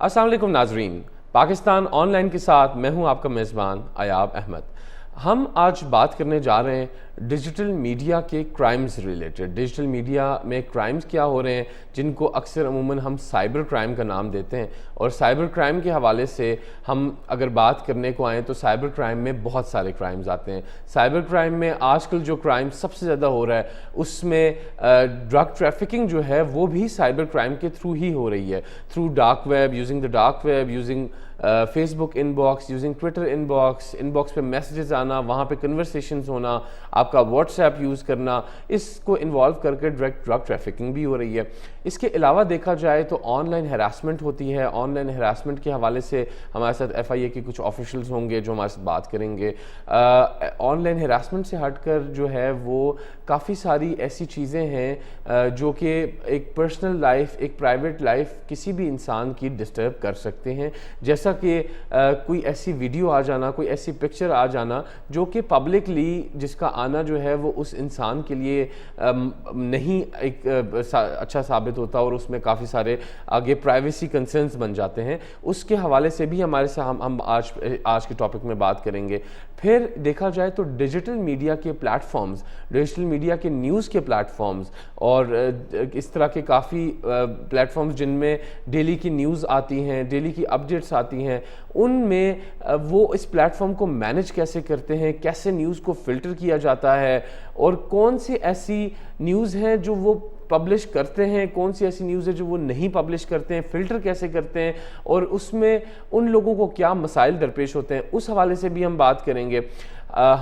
السلام علیکم ناظرین، پاکستان آن لائن کے ساتھ میں ہوں آپ کا میزبان ایاب احمد۔ ہم آج بات کرنے جا رہے ہیں ڈیجیٹل میڈیا کے کرائمز ریلیٹڈ۔ ڈیجیٹل میڈیا میں کرائمز کیا ہو رہے ہیں جن کو اکثر عموماً ہم سائبر کرائم کا نام دیتے ہیں، اور سائبر کرائم کے حوالے سے ہم اگر بات کرنے کو آئیں تو سائبر کرائم میں بہت سارے کرائمز آتے ہیں۔ سائبر کرائم میں آج کل جو کرائم سب سے زیادہ ہو رہا ہے اس میں ڈرگ ٹریفکنگ جو ہے وہ بھی سائبر کرائم کے تھرو ہی ہو رہی ہے، through dark web, using the dark web, using Facebook inbox, using Twitter inbox پہ میسیجز آنا، وہاں پہ کنورسیشنز ہونا، آپ کا واٹس ایپ یوز کرنا، اس کو انوالو کر کے ڈرگ ٹریفکنگ بھی ہو رہی ہے۔ اس کے علاوہ دیکھا جائے تو آن لائن ہراسمنٹ ہوتی ہے۔ آن لائن ہراسمنٹ کے حوالے سے ہمارے ساتھ ایف آئی اے کے کچھ آفیشلز ہوں گے جو ہمارے ساتھ بات کریں گے۔ آن لائن ہراسمنٹ سے ہٹ کر جو ہے وہ کافی ساری ایسی چیزیں ہیں جو کہ ایک پرسنل لائف، ایک پرائیویٹ لائف کسی بھی انسان کی ڈسٹرب کر سکتے ہیں، جیسا کہ کوئی ایسی ویڈیو آ جانا، کوئی ایسی پکچر آ جانا جو کہ پبلکلی جس کا آنا جو ہے وہ اس انسان کے لیے نہیں ایک اچھا ثابت ہوتا، اور اس میں کافی سارے آگے پرائیویسی کنسرنز بن جاتے ہیں۔ اس کے حوالے سے بھی ہمارے سے ہم آج کے ٹاپک میں بات کریں گے۔ پھر دیکھا جائے تو ڈیجیٹل میڈیا کے پلیٹ فارمز، ڈیجیٹل میڈیا کے نیوز کے پلیٹ فارمز اور اس طرح کے کافی پلیٹ فارمز جن میں ڈیلی کی نیوز آتی ہیں، ڈیلی کی اپڈیٹس آتی ہیں، ان میں وہ اس پلیٹ فارم کو مینج کیسے کرتے ہیں، کیسے نیوز کو فلٹر کیا جاتا ہے، اور کون سی ایسی نیوز ہیں جو وہ پبلش کرتے ہیں، کون سی ایسی نیوز ہے جو وہ نہیں پبلش کرتے ہیں، فلٹر کیسے کرتے ہیں، اور اس میں ان لوگوں کو کیا مسائل درپیش ہوتے ہیں، اس حوالے سے بھی ہم بات کریں گے۔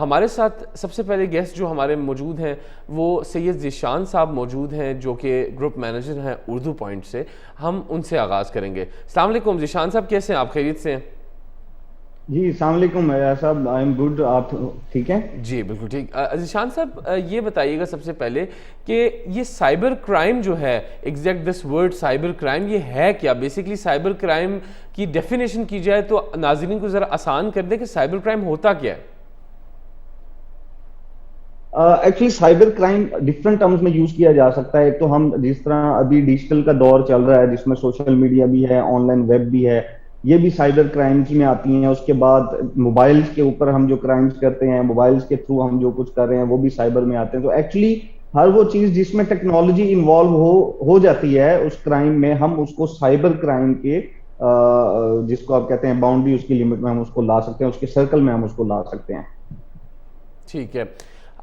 ہمارے ساتھ سب سے پہلے گیسٹ جو ہمارے موجود ہیں وہ سید ذیشان صاحب موجود ہیں جو کہ گروپ مینیجر ہیں اردو پوائنٹ سے۔ ہم ان سے آغاز کریں گے۔ السلام علیکم ذیشان صاحب، کیسے ہیں آپ؟ خیریت سے ہیں؟ جی السلام علیکم صاحب، آئی ایم گڈ، آپ ٹھیک ہیں؟ جی بالکل ٹھیک۔ ذیشان صاحب یہ بتائیے گا سب سے پہلے کہ یہ سائبر کرائم جو ہے، exact this word cyber crime, یہ ہے کیا؟ بیسیکلی سائبر کرائم کی ڈیفینیشن کی جائے تو ناظرین کو ذرا آسان کر دیں کہ سائبر کرائم ہوتا کیا ہے؟ Actually cyber crime different terms میں یوز کیا جا سکتا ہے۔ ایک تو ہم جس طرح ابھی ڈیجیٹل کا دور چل رہا ہے جس میں سوشل میڈیا بھی ہے، آن لائن ویب بھی ہے، یہ بھی سائبر کرائمز میں آتی ہیں۔ اس کے بعد موبائلز کے اوپر ہم جو کرائمز کرتے ہیں، موبائلز کے تھرو ہم جو کچھ کر رہے ہیں وہ بھی سائبر میں آتے ہیں۔ تو ایکچولی ہر وہ چیز جس میں ٹیکنالوجی انوالو ہو جاتی ہے اس کرائم میں، ہم اس کو سائبر کرائم کے جس کو آپ کہتے ہیں باؤنڈری، اس کی لمٹ میں ہم اس کو لا سکتے ہیں، اس کے سرکل میں ہم اس کو لا سکتے ہیں۔ ٹھیک ہے۔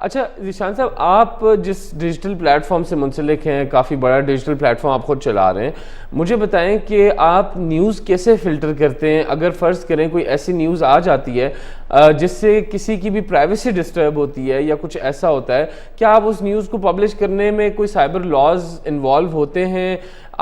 اچھا ذیشان صاحب، آپ جس ڈیجیٹل پلیٹ فارم سے منسلک ہیں، کافی بڑا ڈیجیٹل پلیٹ فارم آپ خود چلا رہے ہیں، مجھے بتائیں کہ آپ نیوز کیسے فلٹر کرتے ہیں؟ اگر فرض کریں کوئی ایسی نیوز آ جاتی ہے جس سے کسی کی بھی پرائیویسی ڈسٹرب ہوتی ہے یا کچھ ایسا ہوتا ہے، کیا آپ اس نیوز کو پبلش کرنے میں کوئی سائبر لاز انوالو ہوتے ہیں؟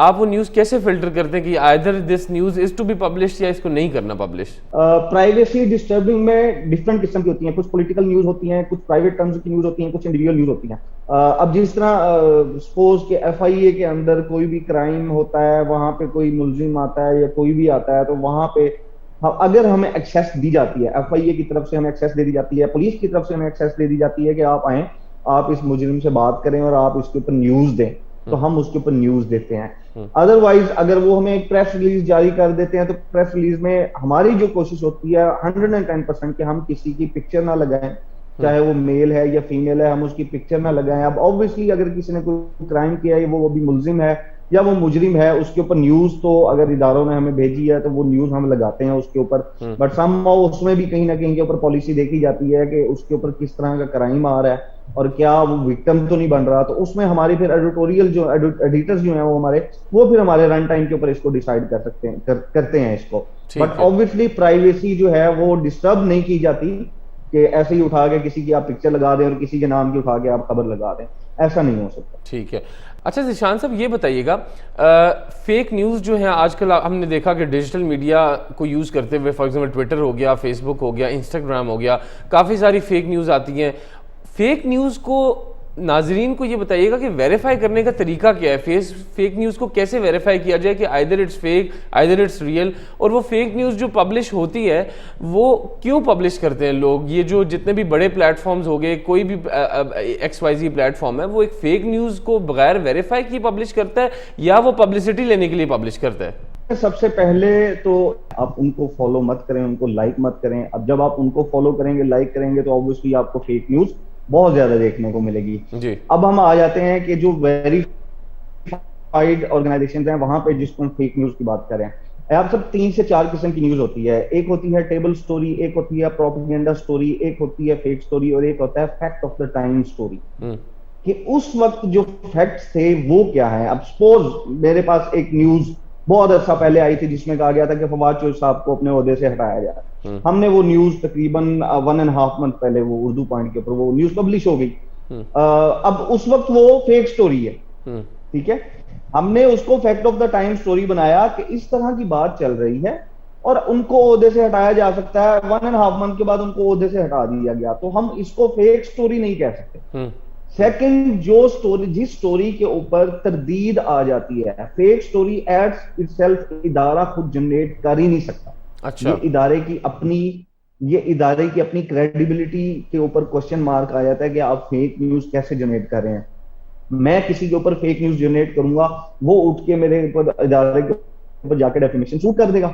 آپ وہ نیوز کیسے فلٹر کرتے ہیں کہ either this news is to be published یا اس کو نہیں کرنا پبلش؟ پرائیویسی ڈسٹربنگ میں ڈفرنٹ قسم کی ہوتی ہیں، کچھ پولیٹیکل نیوز ہوتی ہیں، کچھ پرائیویٹ ٹرمز کی نیوز ہوتی ہیں، کچھ انڈیویجول نیوز ہوتی ہیں۔ اب جس طرح سپوز کہ ایف آئی اے کے اندر کوئی بھی کرائم ہوتا ہے، وہاں پہ کوئی ملزم آتا ہے یا کوئی بھی آتا ہے، تو وہاں پہ اگر ہمیں ایکسیس دی جاتی ہے، ایف آئی اے کی طرف سے ہمیں ایکسیس دے دی جاتی ہے، پولیس کی طرف سے ہمیں ایکسیس دے دی جاتی ہے کہ آپ آئیں، آپ اس مجرم سے بات کریں اور آپ اس کے اوپر نیوز دیں، تو ہم اس کے اوپر نیوز دیتے ہیں۔ ادروائز اگر وہ ہمیں ایک پریس ریلیز جاری کر دیتے ہیں تو پریس ریلیز میں ہماری جو کوشش ہوتی ہے 110% کہ ہم کسی کی پکچر نہ لگائیں، چاہے وہ میل ہے یا فیمیل ہے، ہم اس کی پکچر نہ لگائیں۔ اب آبویسلی اگر کسی نے کوئی کرائم کیا ہے، وہ بھی ملزم ہے یا وہ مجرم ہے، اس کے اوپر نیوز تو اگر اداروں نے ہمیں بھیجی ہے تو وہ نیوز ہم لگاتے ہیں اس کے اوپر، بٹ سم ہاؤ اس میں بھی کہیں نہ کہیں کے اوپر پالیسی دیکھی جاتی ہے کہ اس کے اوپر کس طرح کا کرائم آ رہا ہے اور کیا وہ وکٹم تو نہیں بن رہا۔ تو اس میں ہماری پھر ایڈیٹوریل جو ایڈیٹرز جو ہیں وہ پھر ہمارے رن ٹائم کے اوپر اس کو ڈیسائیڈ کر سکتے ہیں، کرتے ہیں اس کو۔ بٹ آبویسلی پرائیویسی جو ہے وہ ڈسٹرب نہیں کی جاتی کہ ایسے ہی اٹھا کے کسی کی آپ پکچر لگا دیں اور کسی کے نام کی اٹھا کے آپ خبر لگا دیں، ایسا نہیں ہو سکتا۔ ٹھیک ہے۔ اچھا ذیشان صاحب یہ بتائیے گا، فیک نیوز جو ہیں آج کل ہم نے دیکھا کہ ڈیجیٹل میڈیا کو یوز کرتے ہوئے، فار ایگزامپل ٹویٹر ہو گیا، فیس بک ہو گیا، انسٹاگرام ہو گیا، کافی ساری فیک نیوز آتی ہیں۔ فیک نیوز کو ناظرین کو یہ بتائیے گا کہ ویریفائی کرنے کا طریقہ کیا ہے؟ فیک نیوز کو کیسے ویریفائی کیا جائے کہ either it's fake either it's real? اور وہ فیک نیوز جو پبلش ہوتی ہے وہ کیوں پبلش کرتے ہیں لوگ؟ یہ جو جتنے بھی بڑے پلیٹ فارمز ہو گئے، کوئی بھی X Y Z platform ہے، وہ ایک فیک نیوز کو بغیر ویریفائی کی پبلش کرتا ہے یا وہ پبلسٹی لینے کے لیے پبلش کرتا ہے؟ سب سے پہلے تو آپ ان کو فالو مت کریں, ان کو لائک مت کریں. اب جب آپ ان کو فالو کریں گے, لائک کریں گے, تو آبویسلی آپ کو فیک نیوز بہت زیادہ دیکھنے کو ملے گی. جی اب ہم آ جاتے ہیں کہ جو ویریفائڈ آرگنائزیشنز ہیں وہاں پہ جس کو ہم فیک نیوز کی بات کریں, آپ سب 3 سے 4 قسم کی نیوز ہوتی ہے. ایک ہوتی ہے ٹیبل سٹوری, ایک ہوتی ہے پروپیگنڈا سٹوری, ایک ہوتی ہے فیک سٹوری, اور ایک ہوتا ہے fact of the time story. کہ اس وقت جو فیکٹس تھے وہ کیا ہیں. اب سپوز میرے پاس ایک نیوز بہت عرصہ پہلے آئی تھی جس میں کہا گیا تھا کہ فواد چوہدری صاحب کو اپنے عہدے سے ہٹایا جائے. ہم نے وہ نیوز تقریباً 1.5 منتھ پہلے وہ اردو پوائنٹ کے اوپر وہ نیوز پبلش ہو گئی. اب اس وقت وہ فیک سٹوری ہے, ٹھیک ہے. ہم نے اس کو fact of the time story بنایا کہ اس طرح کی بات چل رہی ہے اور ان کو عہدے سے ہٹایا جا سکتا ہے. 1.5 منتھ کے بعد ان کو عہدے سے ہٹا دیا گیا, تو ہم اس کو فیک سٹوری نہیں کہہ سکتے. سیکنڈ, جو سٹوری جس سٹوری کے اوپر تردید آ جاتی ہے, fake story its itself ادارہ خود جنریٹ کر ہی نہیں سکتا. اچھا, یہ ادارے کی اپنی کریڈیبلٹی کے اوپر کوسچن مارک آ جاتا ہے کہ آپ فیک نیوز کیسے جنریٹ کر رہے ہیں. میں کسی کے اوپر فیک نیوز جنریٹ کروں گا, وہ اٹھ کے میرے اوپر ادارے کے اوپر جا کے ڈیفیمیشن سوٹ کر دے گا,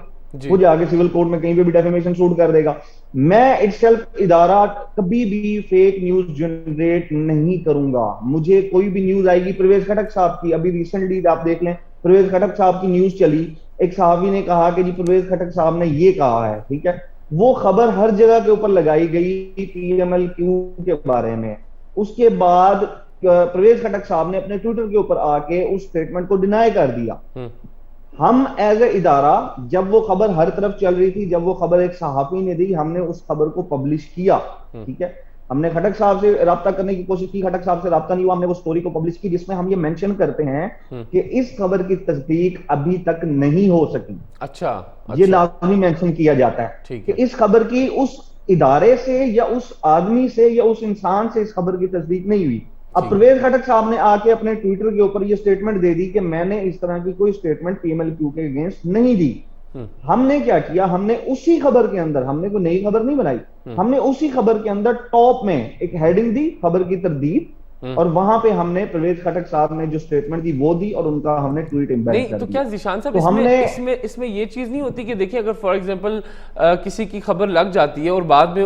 وہ جا کے سول کورٹ میں کہیں پہ بھی ڈیفیمیشن سوٹ کر دے گا. میں اٹ سیلف ادارہ کبھی بھی فیک نیوز جنریٹ نہیں کروں گا. مجھے کوئی بھی نیوز آئے گی, پرویز خٹک صاحب کی ابھی ریسنٹلی آپ دیکھ لیں, پرویز خٹک صاحب کی نیوز چلی, ایک صحافی نے کہا کہ جی پرویز خٹک صاحب نے یہ کہا ہے, ٹھیک ہے. وہ خبر ہر جگہ کے اوپر لگائی گئی پی ایم ایل کیو کے بارے میں. اس کے بعد پرویز خٹک صاحب نے اپنے ٹویٹر کے اوپر آ کے اس سٹیٹمنٹ کو ڈینائی کر دیا. ہم ایز اے ادارہ, جب وہ خبر ہر طرف چل رہی تھی, جب وہ خبر ایک صحافی نے دی, ہم نے اس خبر کو پبلش کیا, ٹھیک ہے. ہم نے خٹک صاحب سے رابطہ کرنے کی کوشش کی, خٹک صاحب سے رابطہ نہیں ہوا, ہم نے وہ سٹوری کو پبلش کی جس میں ہم یہ مینشن کرتے ہیں کہ اس خبر کی تصدیق ابھی تک نہیں ہو سکی. اچھا, یہ لازمی مینشن کیا جاتا ہے کہ اس خبر کی اس ادارے سے یا اس آدمی سے یا اس انسان سے اس خبر کی تصدیق نہیں ہوئی. اب پرویز خٹک صاحب نے آ کے اپنے ٹویٹر کے اوپر یہ سٹیٹمنٹ دے دی کہ میں نے اس طرح کی کوئی statement P M L Q کے اگینسٹ نہیں دی. ہم نے کیا کیا, ہم نے اسی خبر کے اندر, ہم نے کوئی نئی خبر نہیں بنائی, ہم نے اسی خبر کے اندر ٹاپ میں ایک ہیڈنگ دی, خبر کی تردید, اور وہاں پہ ہم نے پرویز خٹک صاحب نے جو سٹیٹمنٹ دی وہ دی, اور ان کا ہم نے ٹویٹ امبیڈ کر دیا. تو کیا ذیشان صاحب اس میں یہ چیز نہیں ہوتی کہ دیکھیں اگر فار ایگزامپل کسی کی خبر لگ جاتی ہے اور بعد میں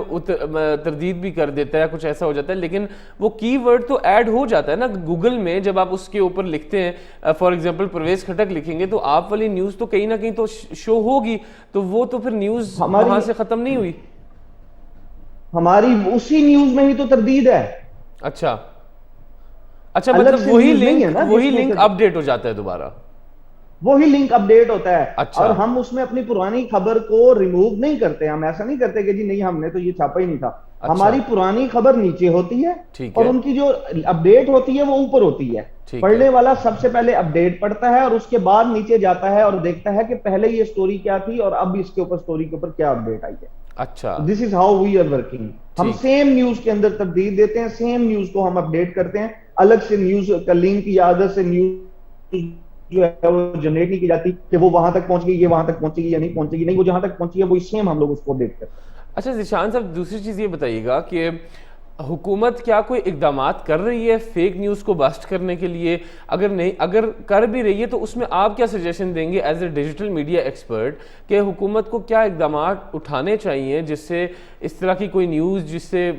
تردید بھی کر دیتا ہے, کچھ ایسا ہو جاتا ہے, لیکن وہ کی ورڈ تو ایڈ ہو جاتا ہے نا گوگل میں, جب آپ اس کے اوپر لکھتے ہیں فار ایگزامپل پرویز خٹک لکھیں گے تو آپ والی نیوز تو کہیں نہ کہیں تو شو ہوگی, تو وہ تو پھر نیوز وہاں سے ختم نہیں ہوئی. ہماری اسی نیوز میں ہی تو تردید ہے. اچھا, مطلب وہی لنک اپڈیٹ ہو جاتا ہے دوبارہ, وہی لنک اپڈیٹ ہوتا ہے. اور ہم اس میں اپنی پرانی خبر کو ریموو نہیں کرتے, ہم ایسا نہیں کرتے کہ جی نہیں ہم نے تو یہ چھاپا ہی نہیں تھا. ہماری پرانی خبر نیچے ہوتی ہے اور ان کی جو اپڈیٹ ہوتی ہے وہ اوپر ہوتی ہے. پڑھنے والا سب سے پہلے اپڈیٹ پڑھتا ہے اور اس کے بعد نیچے جاتا ہے اور دیکھتا ہے کہ پہلے یہ سٹوری کیا تھی اور اب اس کے اوپر سٹوری کے اوپر کیا اپڈیٹ آئی ہے. اچھا, this is how we are working. ہم سیم نیوز کے اندر تبدیل دیتے ہیں, سیم نیوز کو ہم اپڈیٹ کرتے ہیں, الگ سے نیوز کا لنک یا عادت سے نیوز جو ہے وہ جنریٹ نہیں کی جاتی کہ وہ وہاں تک پہنچ گئی, یہ وہاں تک پہنچے گی یا نہیں پہنچے گی. نہیں, وہ جہاں تک پہنچی ہے وہی سیم ہم لوگ اس کو اپڈیٹ کرتے ہیں. اچھا ذیشان صاحب, دوسری چیز یہ بتائیے گا کہ حکومت کیا کوئی اقدامات کر رہی ہے فیک نیوز کو بسٹ کرنے کے لیے؟ اگر کر بھی رہی ہے تو اس میں آپ کیا سجیشن دیں گے as a digital media expert کہ حکومت کو کیا اقدامات اٹھانے چاہیے جس سے اس طرح کی کوئی نیوز جس سے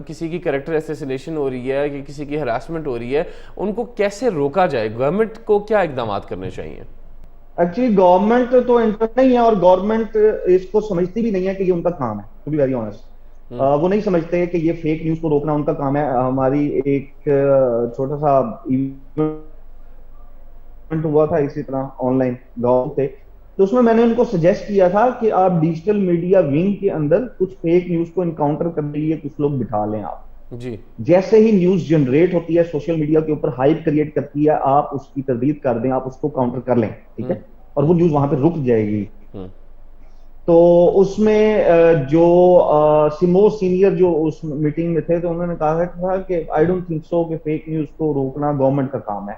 کسی کی کریکٹر اسیسینیشن ہو رہی ہے کہ کسی کی ہراسمنٹ ہو رہی ہے ان کو کیسے روکا جائے؟ گورنمنٹ کو کیا اقدامات کرنے چاہیے؟ ایکچولی گورنمنٹ تو انٹرسٹ نہیں ہے اور گورنمنٹ اس کو سمجھتی بھی نہیں ہے کہ یہ ان کا کام ہے. ٹو بی ویری آنیسٹ, وہ نہیں سمجھتے کہ یہ فیک نیوز کو روکنا ان کا کام ہے. ہماری ایک چھوٹا سا ایونٹ ہوا تھا اسی طرح آن لائن گاؤں تھے, تو اس میں نے ان کو سجیسٹ کیا تھا کہ آپ ڈیجیٹل میڈیا ونگ کے اندر کچھ فیک نیوز کو انکاؤنٹر کرنے کے لیے کچھ لوگ بٹھا لیں آپ. جی, جیسے ہی نیوز جنریٹ ہوتی ہے سوشل میڈیا کے اوپر ہائپ کریٹ کرتی ہے, آپ اس کی تردید کر دیں, آپ اس کو کاؤنٹر کر لیں, ٹھیک ہے, اور وہ نیوز وہاں پہ رک جائے گی. تو اس میں جو موسٹ سینئر جو اس میٹنگ میں تھے تو انہوں نے کہا تھا کہ آئی ڈونٹ تھنک سو کہ فیک نیوز کو روکنا گورنمنٹ کا کام ہے,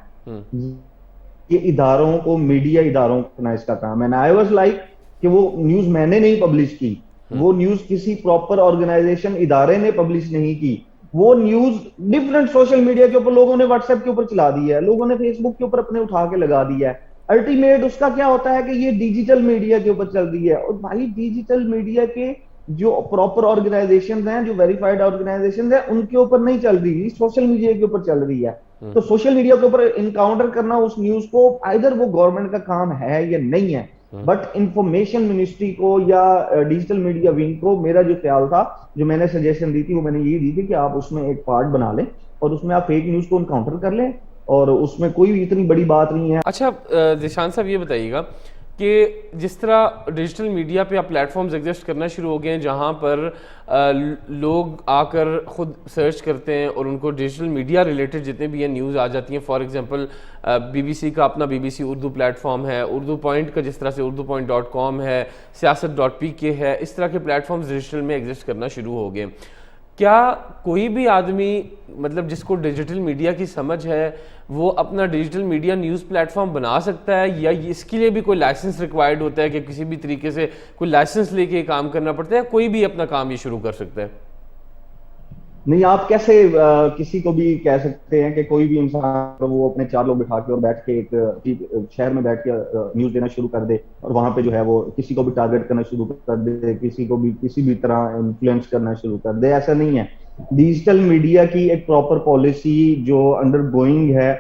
یہ اداروں کو, میڈیا اداروں کو اس کا کام ہے. آئی واز لائک کہ وہ نیوز میں نے نہیں پبلش کی, وہ نیوز کسی پراپر آرگنائزیشن ادارے نے پبلش نہیں کی, وہ نیوز ڈفرنٹ سوشل میڈیا کے اوپر لوگوں نے واٹس ایپ کے اوپر چلا دی ہے, لوگوں نے فیس بک کے اوپر اپنے اٹھا کے لگا دیا ہے. الٹیمیٹ اس کا کیا ہوتا ہے کہ یہ ڈیجیٹل میڈیا کے اوپر چل رہی ہے. اور بھائی ڈیجیٹل میڈیا کے جو پراپر آرگنائزیشن ہیں, جو ویریفائڈ آرگنائزیشن ہیں, ان کے اوپر نہیں چل رہی, سوشل میڈیا کے اوپر چل رہی ہے. تو سوشل میڈیا کے اوپر انکاؤنٹر کرنا اس نیوز کو, ادھر وہ گورنمنٹ کا کام ہے یا نہیں ہے, بٹ انفارمیشن منسٹری کو یا ڈیجیٹل میڈیا ونگ کو, میرا جو خیال تھا, جو میں نے سجیشن دی تھی, وہ میں نے یہ دی تھی کہ آپ اس میں ایک پارٹ بنا لیں اور اس میں آپ فیک نیوز کو انکاؤنٹر کر لیں, اور اس میں کوئی اتنی بڑی بات نہیں ہے. اچھا ذیشان صاحب یہ بتائیے گا کہ جس طرح ڈیجیٹل میڈیا پہ اب پلیٹ فارمز ایگزسٹ کرنا شروع ہو گئے ہیں جہاں پر لوگ آ کر خود سرچ کرتے ہیں اور ان کو ڈیجیٹل میڈیا ریلیٹڈ جتنے بھی ہیں نیوز آ جاتی ہیں. For example B B C کا اپنا B B C Urdu platform ہے, اردو پوائنٹ کا جس طرح سے اردو.com ہے, سیاست.pk ہے, اس طرح کے پلیٹ فارمز ڈیجیٹل میں ایگزسٹ کرنا شروع ہو گئے. کیا کوئی بھی آدمی مطلب جس کو ڈیجیٹل میڈیا کی سمجھ ہے وہ اپنا digital media news plate form بنا سکتا ہے, یا اس کے لیے بھی کوئی لائسنس ریکوائرڈ ہوتا ہے کہ کسی بھی طریقے سے کوئی لائسنس لے کے کام کرنا پڑتا ہے, کوئی بھی اپنا کام یہ شروع کر سکتا ہے؟ نہیں, آپ کیسے کسی کو بھی کہہ سکتے ہیں کہ کوئی بھی انسان وہ اپنے 4 لوگ بٹھا کے اور بیٹھ کے ایک شہر میں بیٹھ کے نیوز دینا شروع کر دے اور وہاں پہ جو ہے وہ کسی کو بھی ٹارگٹ کرنا شروع کر دے, کسی کو بھی کسی بھی طرح انفلوئنس کرنا شروع کر دے, ایسا نہیں ہے. ڈیجیٹل میڈیا کی ایک پراپر پالیسی جو انڈر گوئنگ ہے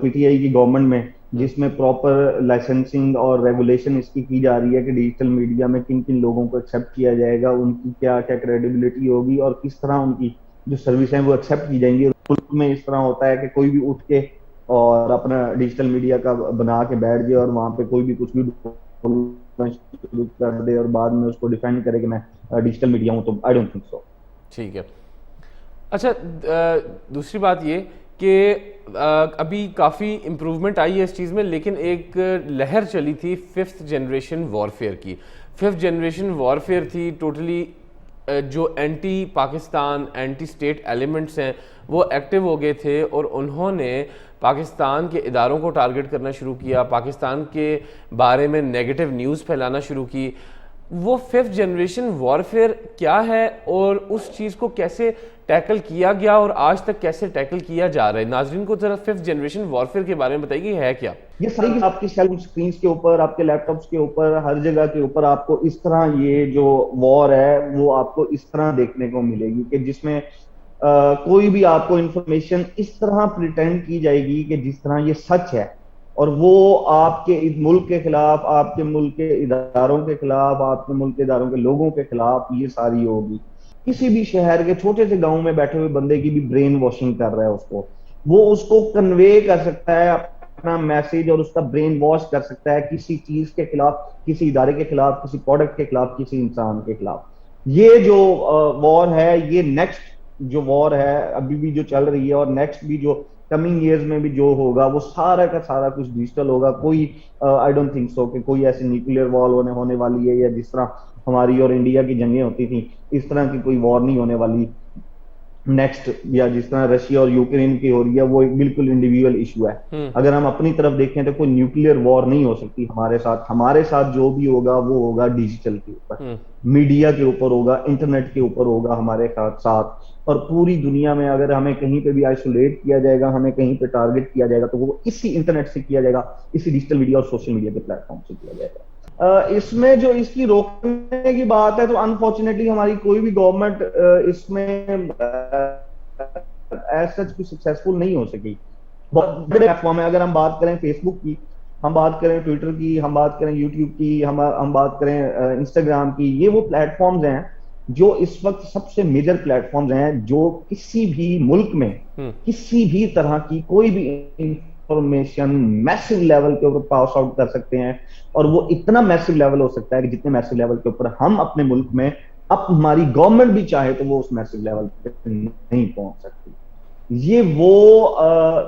پی ٹی آئی کی گورنمنٹ میں, جس میں پراپر لائسنسنگ اور ریگولیشن اس کی جا رہی ہے کہ ڈیجیٹل میڈیا میں کن کن لوگوں کو ایکسیپٹ کیا جائے گا, ان کی کیا کیا کریڈیبلٹی ہوگی اور کس طرح ان کی جو سروس ہیں وہ ایکسیپٹ کی جائیں گی. ملک میں اس طرح ہوتا ہے کہ کوئی بھی اٹھ کے اور اپنا ڈیجیٹل میڈیا کا بنا کے بیٹھ جائے اور وہاں پہ کوئی بھی کچھ بھی شروع کر دے اور بعد میں اس کو ڈیفینڈ کرے کہ میں ڈیجیٹل میڈیا ہوں, تو آئی ڈونٹ تھنک سو. ٹھیک ہے. اچھا دوسری بات یہ کہ ابھی کافی امپروومنٹ آئی ہے اس چیز میں, لیکن ایک لہر چلی تھی 5th جنریشن وارفیئر کی. 5th جنریشن وارفیئر تھی ٹوٹلی جو anti Pakistan anti state elements ہیں وہ ایکٹیو ہو گئے تھے اور انہوں نے پاکستان کے اداروں کو ٹارگٹ کرنا شروع کیا, پاکستان کے بارے میں نیگیٹو نیوز پھیلانا شروع کی. وہ 5th جنریشن وارفیئر کیا ہے اور اس چیز کو کیسے ٹیکل کیا گیا اور آج تک کیسے ٹیکل کیا جا رہا ہے؟ ناظرین کو ذرا 5th جنریشن وارفیئر کے بارے میں بتائیے کہ ہے کیا؟ یہ ساری آپ کی سیل اسکرینز کے اوپر, آپ کے لیپ ٹاپس کے اوپر, ہر جگہ کے اوپر آپ کو اس طرح یہ جو وار ہے وہ آپ کو اس طرح دیکھنے کو ملے گی کہ جس میں کوئی بھی آپ کو انفارمیشن اس طرح پریٹینڈ کی جائے گی کہ جس طرح یہ سچ ہے, اور وہ آپ کے ملک کے خلاف, آپ کے ملک کے اداروں کے خلاف, آپ کے ملک کے اداروں کے لوگوں کے خلاف یہ ساری ہوگی. کسی بھی شہر کے چھوٹے سے گاؤں میں بیٹھے ہوئے بندے کی بھی برین واشنگ کر رہا ہے اس کو, وہ اس کو کنوے کر سکتا ہے اپنا میسج اور اس کا برین واش کر سکتا ہے کسی چیز کے خلاف, کسی ادارے کے خلاف, کسی پروڈکٹ کے خلاف, کسی انسان کے خلاف. یہ جو وار ہے, یہ نیکسٹ جو وار ہے ابھی بھی جو چل رہی ہے اور نیکسٹ بھی جو کمنگ ایئرز میں بھی جو ہوگا وہ سارا کا سارا کچھ ڈیجیٹل ہوگا. کوئی آئی ڈونٹ تھنک سو کہ کوئی ایسی نیوکلیئر وار ہونے والی ہے, یا جس طرح ہماری اور انڈیا کی جنگیں ہوتی تھیں اس طرح کی کوئی وار نہیں ہونے والی نیکسٹ, یا جس طرح رشیا اور یوکرین کی ہو رہی ہے وہ ایک بالکل انڈیویجول ایشو ہے. اگر ہم اپنی طرف دیکھیں تو کوئی نیوکلیئر وار نہیں ہو سکتی ہمارے ساتھ. ہمارے ساتھ جو بھی ہوگا وہ ہوگا ڈیجیٹل کے اوپر, میڈیا کے اوپر ہوگا, انٹرنیٹ کے اوپر ہوگا ہمارے ساتھ. اور پوری دنیا میں اگر ہمیں کہیں پہ بھی آئسولیٹ کیا جائے گا, ہمیں کہیں پہ ٹارگٹ کیا جائے گا, تو وہ اسی انٹرنیٹ سے کیا جائے گا, اسی ڈیجیٹل میڈیا اور سوشل میڈیا کے پلیٹ فارم سے کیا جائے گا. اس میں جو اس کی روکنے کی بات ہے تو انفارچونیٹلی ہماری کوئی بھی گورنمنٹ اس میں ایز سچ کوئی سکسیسفل نہیں ہو سکی. بہت بڑے پلیٹ فارم ہے, اگر ہم بات کریں فیس بک کی, ہم بات کریں ٹویٹر کی, ہم بات کریں یوٹیوب کی, ہم بات کریں انسٹاگرام کی, یہ وہ پلیٹ فارمز ہیں جو اس وقت سب سے میجر پلیٹ فارمز ہیں جو کسی بھی ملک میں کسی بھی طرح کی کوئی بھی انفارمیشن میسو لیول کے اوپر پاس آؤٹ کر سکتے ہیں. اور وہ اتنا میسو لیول ہو سکتا ہے کہ جتنے میسو لیول کے اوپر ہم اپنے ملک میں, اب ہماری گورنمنٹ بھی چاہے تو وہ اس میسو لیول پہ نہیں پہنچ سکتی. یہ وہ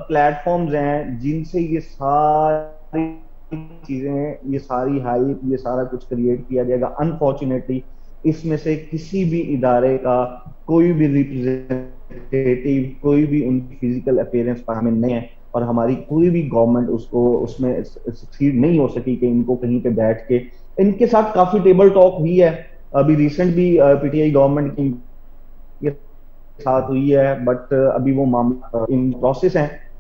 پلیٹ فارمز ہیں جن سے یہ ساری چیزیں, یہ ساری ہائپ, یہ سارا کچھ کریٹ کیا جائے گا. انفارچونیٹلی اس میں سے کسی بھی ادارے کا کوئی بھی ریپرزینٹیٹیو, کوئی بھی ان کی فزیکل اپیرنس پر ہمیں نہیں ہے, اور ہماری کوئی بھی گورنمنٹ اس کو اس میں سکسیڈ نہیں ہو سکی کہ ان کو کہیں پہ بیٹھ کے, ان کے ساتھ کافی ٹیبل ٹاک ہوئی ہے, ابھی ریسنٹ بھی پی ٹی آئی گورنمنٹ کی ساتھ ہوئی ہے, بٹ ابھی وہ معاملہ ان پروسیس ہیں.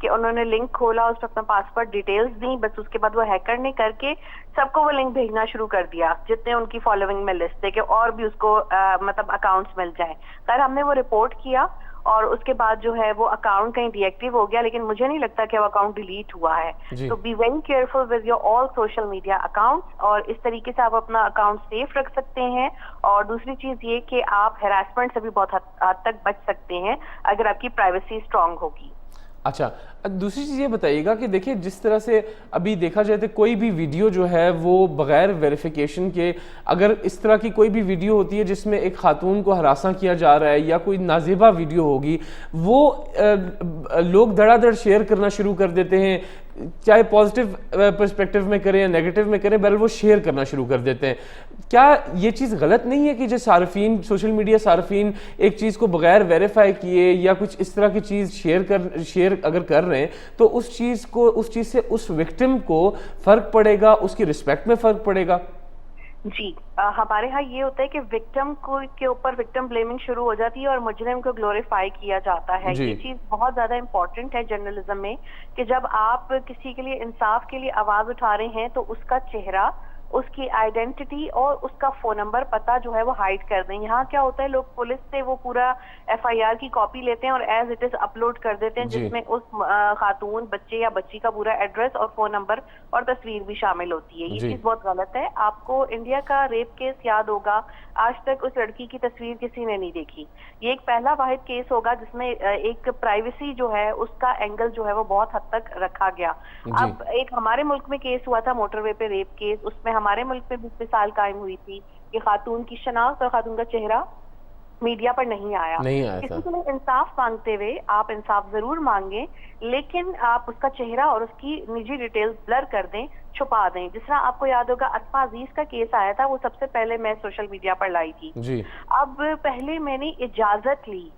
کہ انہوں نے لنک کھولا, اس پہ اپنا پاسورڈ ڈیٹیلز دی, بس اس کے بعد وہ ہیکر نے کر کے سب کو وہ لنک بھیجنا شروع کر دیا جتنے ان کی فالوئنگ میں لسٹ ہے, کہ اور بھی اس کو مطلب اکاؤنٹس مل جائیں. خیر ہم نے وہ رپورٹ کیا اور اس کے بعد جو ہے وہ اکاؤنٹ کہیں ڈی ایکٹیو ہو گیا, لیکن مجھے نہیں لگتا کہ وہ اکاؤنٹ ڈیلیٹ ہوا ہے. تو be very careful with your all social media accounts, اور اس طریقے سے آپ اپنا اکاؤنٹ سیف رکھ سکتے ہیں. اور دوسری چیز یہ کہ آپ ہراسمنٹ سے بھی بہت حد تک بچ سکتے ہیں اگر آپ کی پرائیویسی اسٹرانگ ہوگی. اچھا, دوسری چیز یہ بتائیے گا کہ دیکھیں جس طرح سے ابھی دیکھا جائے تو کوئی بھی ویڈیو جو ہے وہ بغیر ویریفیکیشن کے, اگر اس طرح کی کوئی بھی ویڈیو ہوتی ہے جس میں ایک خاتون کو ہراساں کیا جا رہا ہے یا کوئی نازیبہ ویڈیو ہوگی, وہ لوگ دھڑا دھڑ شیئر کرنا شروع کر دیتے ہیں, چاہے پازیٹیو پرسپیکٹیو میں کریں یا نیگیٹو میں کریں, بہرحال وہ شیئر کرنا شروع کر دیتے ہیں. کیا یہ چیز غلط نہیں ہے کہ جو صارفین, سوشل میڈیا صارفین ایک چیز کو بغیر ویریفائی کیے یا کچھ اس طرح کی چیز شیئر اگر کر رہے ہیں تو اس چیز سے اس وکٹم کو فرق پڑے گا, اس کی رسپیکٹ میں فرق پڑے گا؟ جی, ہمارے ہاں یہ ہوتا ہے کہ وکٹم کے اوپر وکٹم بلیمنگ شروع ہو جاتی ہے اور مجرم کو گلوریفائی کیا جاتا ہے. یہ چیز بہت زیادہ امپورٹنٹ ہے جرنلزم میں, کہ جب آپ کسی کے لیے انصاف کے لیے آواز اٹھا رہے ہیں تو اس کا چہرہ, اس کی آئیڈینٹی اور اس کا فون نمبر پتہ جو ہے وہ ہائڈ کر دیں. یہاں کیا ہوتا ہے, لوگ پولیس سے وہ پورا ایف آئی آر کی کاپی لیتے ہیں اور ایز اٹ از اپلوڈ کر دیتے ہیں, جس میں اس خاتون, بچے یا بچی کا پورا ایڈریس اور فون نمبر اور تصویر بھی شامل ہوتی ہے. یہ چیز بہت غلط ہے. آپ کو انڈیا کا ریپ کیس یاد ہوگا, آج تک اس لڑکی کی تصویر کسی نے نہیں دیکھی. یہ ایک پہلا واحد کیس ہوگا جس میں ایک پرائیویسی جو ہے اس کا اینگل جو ہے وہ بہت حد تک رکھا گیا. اب ایک ہمارے ملک میں کیس ہوا تھا موٹر وے پہ ریپ کیس, اس میں ہمارے ملک میں بھی مثال قائم ہوئی تھی کہ خاتون کی شناخت اور خاتون کا چہرہ میڈیا پر نہیں آیا. کسی کے لیے انصاف مانگتے ہوئے آپ انصاف ضرور مانگیں, لیکن آپ اس کا چہرہ اور اس کی نجی ڈیٹیل بلر کر دیں, چھپا دیں. جس طرح آپ کو یاد ہوگا اسما عزیز کا کیس آیا تھا, وہ سب سے پہلے میں سوشل میڈیا پر لائی تھی. اب پہلے میں نے اجازت لی,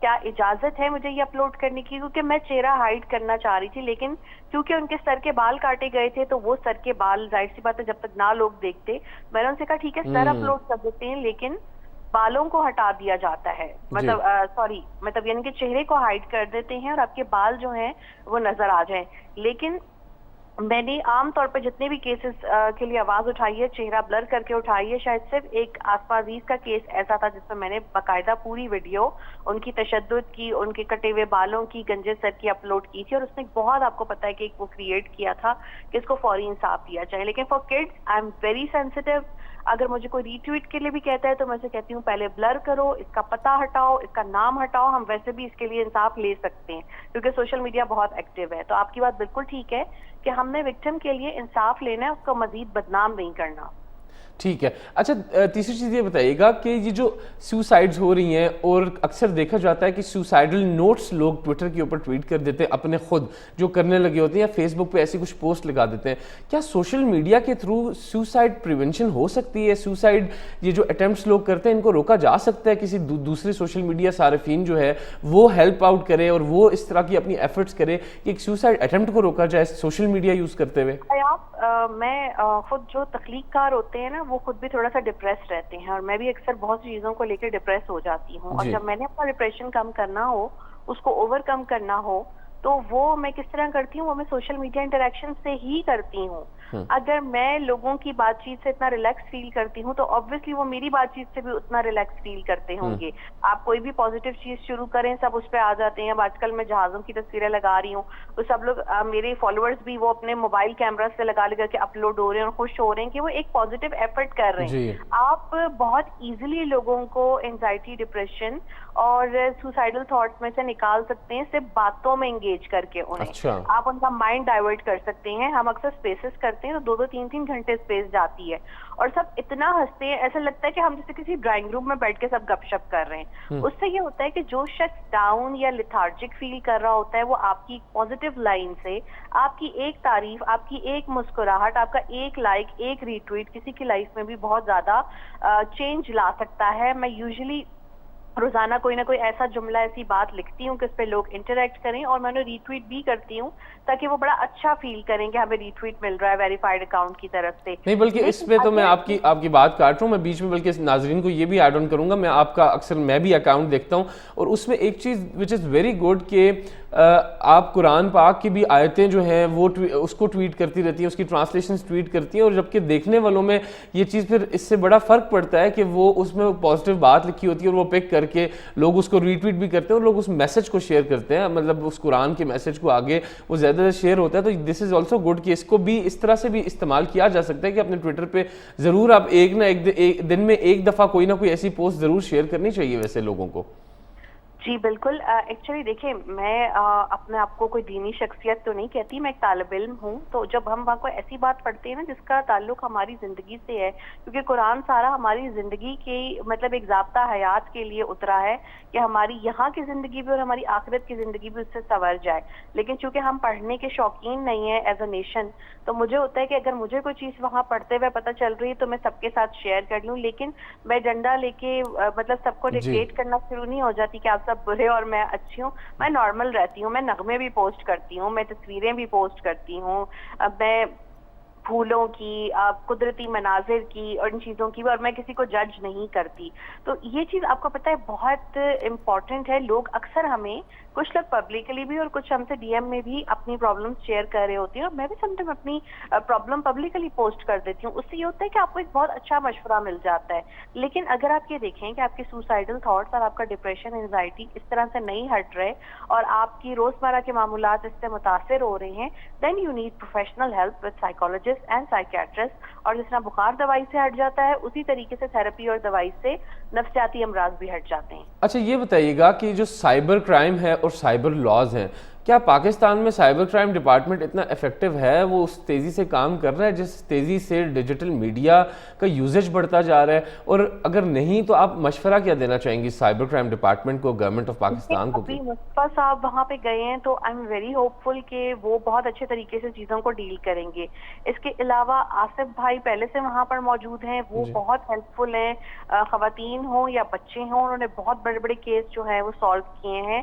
کیا اجازت ہے مجھے یہ اپلوڈ کرنے کی, کیونکہ میں چہرہ ہائڈ کرنا چاہ رہی تھی, لیکن کیونکہ ان کے سر کے بال کاٹے گئے تھے تو وہ سر کے بال, ظاہر سی بات ہے جب تک نہ لوگ دیکھتے, میں نے ان سے کہا ٹھیک ہے سر اپلوڈ کر دیتے ہیں لیکن بالوں کو ہٹا دیا جاتا ہے, مطلب یعنی کہ چہرے کو ہائڈ کر دیتے ہیں اور آپ کے بال جو ہیں وہ نظر آ جائیں. لیکن میں نے عام طور پہ جتنے بھی کیسز کے لیے آواز اٹھائی ہے, چہرہ بلر کر کے اٹھائی ہے. شاید صرف ایک آسما عزیز کا کیس ایسا تھا جس میں میں نے باقاعدہ پوری ویڈیو ان کی تشدد کی, ان کے کٹے ہوئے بالوں کی, گنجے سر کی اپلوڈ کی تھی, اور اس نے بہت, آپ کو پتا ہے کہ ایک وہ کریٹ کیا تھا کہ اس کو فوری انصاف دیا جائے. لیکن for kids I am very sensitive. اگر مجھے کوئی ری ٹویٹ کے لیے بھی کہتا ہے تو میں اسے کہتی ہوں پہلے بلر کرو, اس کا پتہ ہٹاؤ, اس کا نام ہٹاؤ, ہم ویسے بھی اس کے لیے انصاف لے سکتے ہیں کیونکہ سوشل میڈیا بہت ایکٹیو ہے. تو آپ کی بات بالکل ٹھیک ہے کہ ہم نے وکٹم کے لیے انصاف لینا ہے, اس کو مزید بدنام نہیں کرنا. ٹھیک ہے. اچھا, تیسری چیز یہ بتائیے گا کہ یہ جو سوسائڈز ہو رہی ہیں, اور اکثر دیکھا جاتا ہے کہ سوسائڈل نوٹس لوگ ٹویٹر کے اوپر ٹویٹ کر دیتے ہیں اپنے خود جو کرنے لگے ہوتے ہیں, یا فیس بک پہ ایسی کچھ پوسٹ لگا دیتے ہیں. کیا سوشل میڈیا کے تھرو سوسائڈ پریونشن ہو سکتی ہے؟ سوسائڈ یہ جو اٹیمپٹس لوگ کرتے ہیں ان کو روکا جا سکتا ہے؟ کسی دوسرے سوشل میڈیا صارفین جو ہے وہ ہیلپ آؤٹ کرے اور وہ اس طرح کی اپنی ایفرٹس کرے کہ ایک سوسائڈ اٹیمپٹ کو روکا جائے سوشل میڈیا یوز کرتے ہوئے؟ میں خود جو تخلیق کار ہوتے ہیں نا, وہ خود بھی تھوڑا سا ڈپریس رہتے ہیں, اور میں بھی اکثر بہت سی چیزوں کو لے کے ڈپریس ہو جاتی ہوں. اور جب میں نے اپنا ڈپریشن کم کرنا ہو, اس کو اوور کم کرنا ہو, تو وہ میں کس طرح کرتی ہوں, وہ میں سوشل میڈیا انٹریکشن سے ہی کرتی ہوں. اگر میں لوگوں کی بات چیت سے اتنا ریلیکس فیل کرتی ہوں تو آبویسلی وہ میری بات چیت سے بھی اتنا ریلیکس فیل کرتے ہوں گے. آپ کوئی بھی پازیٹیو چیز شروع کریں, سب اس پہ آ جاتے ہیں. اب آج کل میں جہازوں کی تصویریں لگا رہی ہوں تو سب لوگ, میرے فالوورز بھی, وہ اپنے موبائل کیمرہ سے لگا کے اپلوڈ ہو رہے ہیں اور خوش ہو رہے ہیں کہ وہ ایک پازیٹیو ایفرٹ کر رہے ہیں. آپ بہت ایزیلی لوگوں کو اینزائٹی, ڈپریشن اور سوسائڈل تھاٹس میں سے نکال سکتے ہیں صرف باتوں میں انگیج کر کے انہیں. آپ ان کا مائنڈ ڈائیورٹ کر سکتے ہیں. ہم اکثر اسپیسز کرتے ہیں تو 2-3 گھنٹے اسپیس جاتی ہے اور سب اتنا ہنستے ہیں, ایسا لگتا ہے کہ ہم جیسے کسی ڈرائنگ روم میں بیٹھ کے سب گپ شپ کر رہے ہیں. اس سے یہ ہوتا ہے کہ جو شخص ڈاؤن یا لیتھارجک فیل کر رہا ہوتا ہے, وہ آپ کی پازیٹیو لائن سے, آپ کی ایک تعریف, آپ کی ایک مسکراہٹ, آپ کا ایک لائک, ایک ری ٹویٹ کسی کی لائف میں بھی بہت زیادہ چینج لا سکتا ہے. میں یوزلی روزانہ کوئی نہ کوئی ایسا جملہ ایسی بات لکھتی ہوں کہ اس پہ لوگ انٹریکٹ کریں, اور میں انہیں ری ٹویٹ بھی کرتی ہوں تاکہ وہ بڑا اچھا فیل کریں کہ ہمیں ری ٹویٹ مل رہا ہے ویریفائڈ اکاؤنٹ کی طرف سے. نہیں بلکہ اس پہ تو میں آپ کی بات کاٹ رہا ہوں, میں بیچ میں بلکہ ناظرین کو یہ بھی ایڈ آن کروں گا. میں آپ کا اکثر میں بھی اکاؤنٹ دیکھتا ہوں, اور اس میں ایک چیز وچ از ویری گڈ کہ آپ قرآن پاک کی بھی آیتیں جو ہیں وہ اس کو ٹویٹ کرتی رہتی ہیں, اس کی ٹرانسلیشنز ٹویٹ کرتی ہیں, اور جبکہ دیکھنے والوں میں یہ چیز پھر اس سے بڑا فرق پڑتا ہے کہ وہ اس میں پازیٹیو بات لکھی ہوتی ہے اور وہ پک کر کے لوگ اس کو ری ٹویٹ بھی کرتے ہیں, اور لوگ اس میسج کو شیئر کرتے ہیں, مطلب اس قرآن کے میسج کو آگے وہ زیادہ زیادہ شیئر ہوتا ہے. تو دس از آلسو گڈ کہ اس کو بھی اس طرح سے بھی استعمال کیا جا سکتا ہے کہ اپنے ٹویٹر پہ ضرور آپ ایک نہ ایک دن میں ایک دفعہ کوئی نہ کوئی ایسی پوسٹ ضرور شیئر کرنی چاہیے ویسے لوگوں کو. جی بالکل. ایکچولی دیکھیں, میں اپنے آپ کو کوئی دینی شخصیت تو نہیں کہتی, میں ایک طالب علم ہوں. تو جب ہم وہاں کوئی ایسی بات پڑھتے ہیں نا جس کا تعلق ہماری زندگی سے ہے, کیونکہ قرآن سارا ہماری زندگی کی مطلب ایک ضابطہ حیات کے لیے اترا ہے کہ ہماری یہاں کی زندگی بھی اور ہماری آخرت کی زندگی بھی اس سے سنور جائے. لیکن چونکہ ہم پڑھنے کے شوقین نہیں ہیں ایز اے نیشن, تو مجھے ہوتا ہے کہ اگر مجھے کوئی چیز وہاں پڑھتے ہوئے پتہ چل رہی ہے تو میں سب کے ساتھ شیئر کر لوں. لیکن میں ڈنڈا لے کے مطلب سب کو ڈکٹیٹ کرنا شروع نہیں ہو جاتی کہ آپ سب برے اور میں اچھی ہوں. میں نارمل رہتی ہوں, میں نغمے بھی پوسٹ کرتی ہوں, میں تصویریں بھی پوسٹ کرتی ہوں, میں پھولوں کی, قدرتی مناظر کی اور ان چیزوں کی بھی, اور میں کسی کو جج نہیں کرتی. تو یہ چیز آپ کو پتہ ہے بہت امپورٹنٹ ہے. لوگ اکثر ہمیں, کچھ لوگ پبلکلی بھی اور کچھ ہم سے ڈی ایم میں بھی اپنی پرابلم شیئر کر رہے ہوتی ہیں, اور میں بھی سم ٹائم اپنی پرابلم پبلکلی پوسٹ کر دیتی ہوں. اس سے یہ ہوتا ہے کہ آپ کو ایک بہت اچھا مشورہ مل جاتا ہے. لیکن اگر آپ یہ دیکھیں کہ آپ کے سوسائڈل تھاٹس اور آپ کا ڈپریشن, انزائٹی اس طرح سے نہیں ہٹ رہے اور آپ کی روزمرہ کے معاملات اس سے متاثر ہو رہے ہیں, then you need professional help with psychologist and psychiatrist. اور جس طرح بخار دوائی سے ہٹ جاتا ہے, اسی طریقے سے تھراپی اور دوائی سے نفسیاتی امراض بھی ہٹ جاتے ہیں. اچھا یہ بتائیے گا کہ جو سائبر کرائم ہے اور سائبر لاز ہیں, کیا پاکستان میں سائبر کرائم ڈپارٹمنٹ اتنا افیکٹو ہے, وہ اس تیزی سے کام کر رہا ہے جس تیزی سے ڈیجیٹل میڈیا کا یوزیج بڑھتا جا رہا ہے؟ اور اگر نہیں تو آپ مشورہ کیا دینا چاہیں گی سائبر کرائم ڈپارٹمنٹ کو, گورنمنٹ آف پاکستان کو؟ ابھی مصطفیٰ صاحب وہاں پہ گئے ہیں تو آئی ایم ویری ہوپ فل کہ وہ بہت اچھے طریقے سے چیزوں کو ڈیل کریں گے. اس کے علاوہ آصف بھائی پہلے سے وہاں پر موجود ہیں, وہ بہت ہیلپ فل ہیں. خواتین ہوں یا بچے ہوں, انہوں نے بہت بڑے بڑے کیس جو ہے وہ سالو کیے ہیں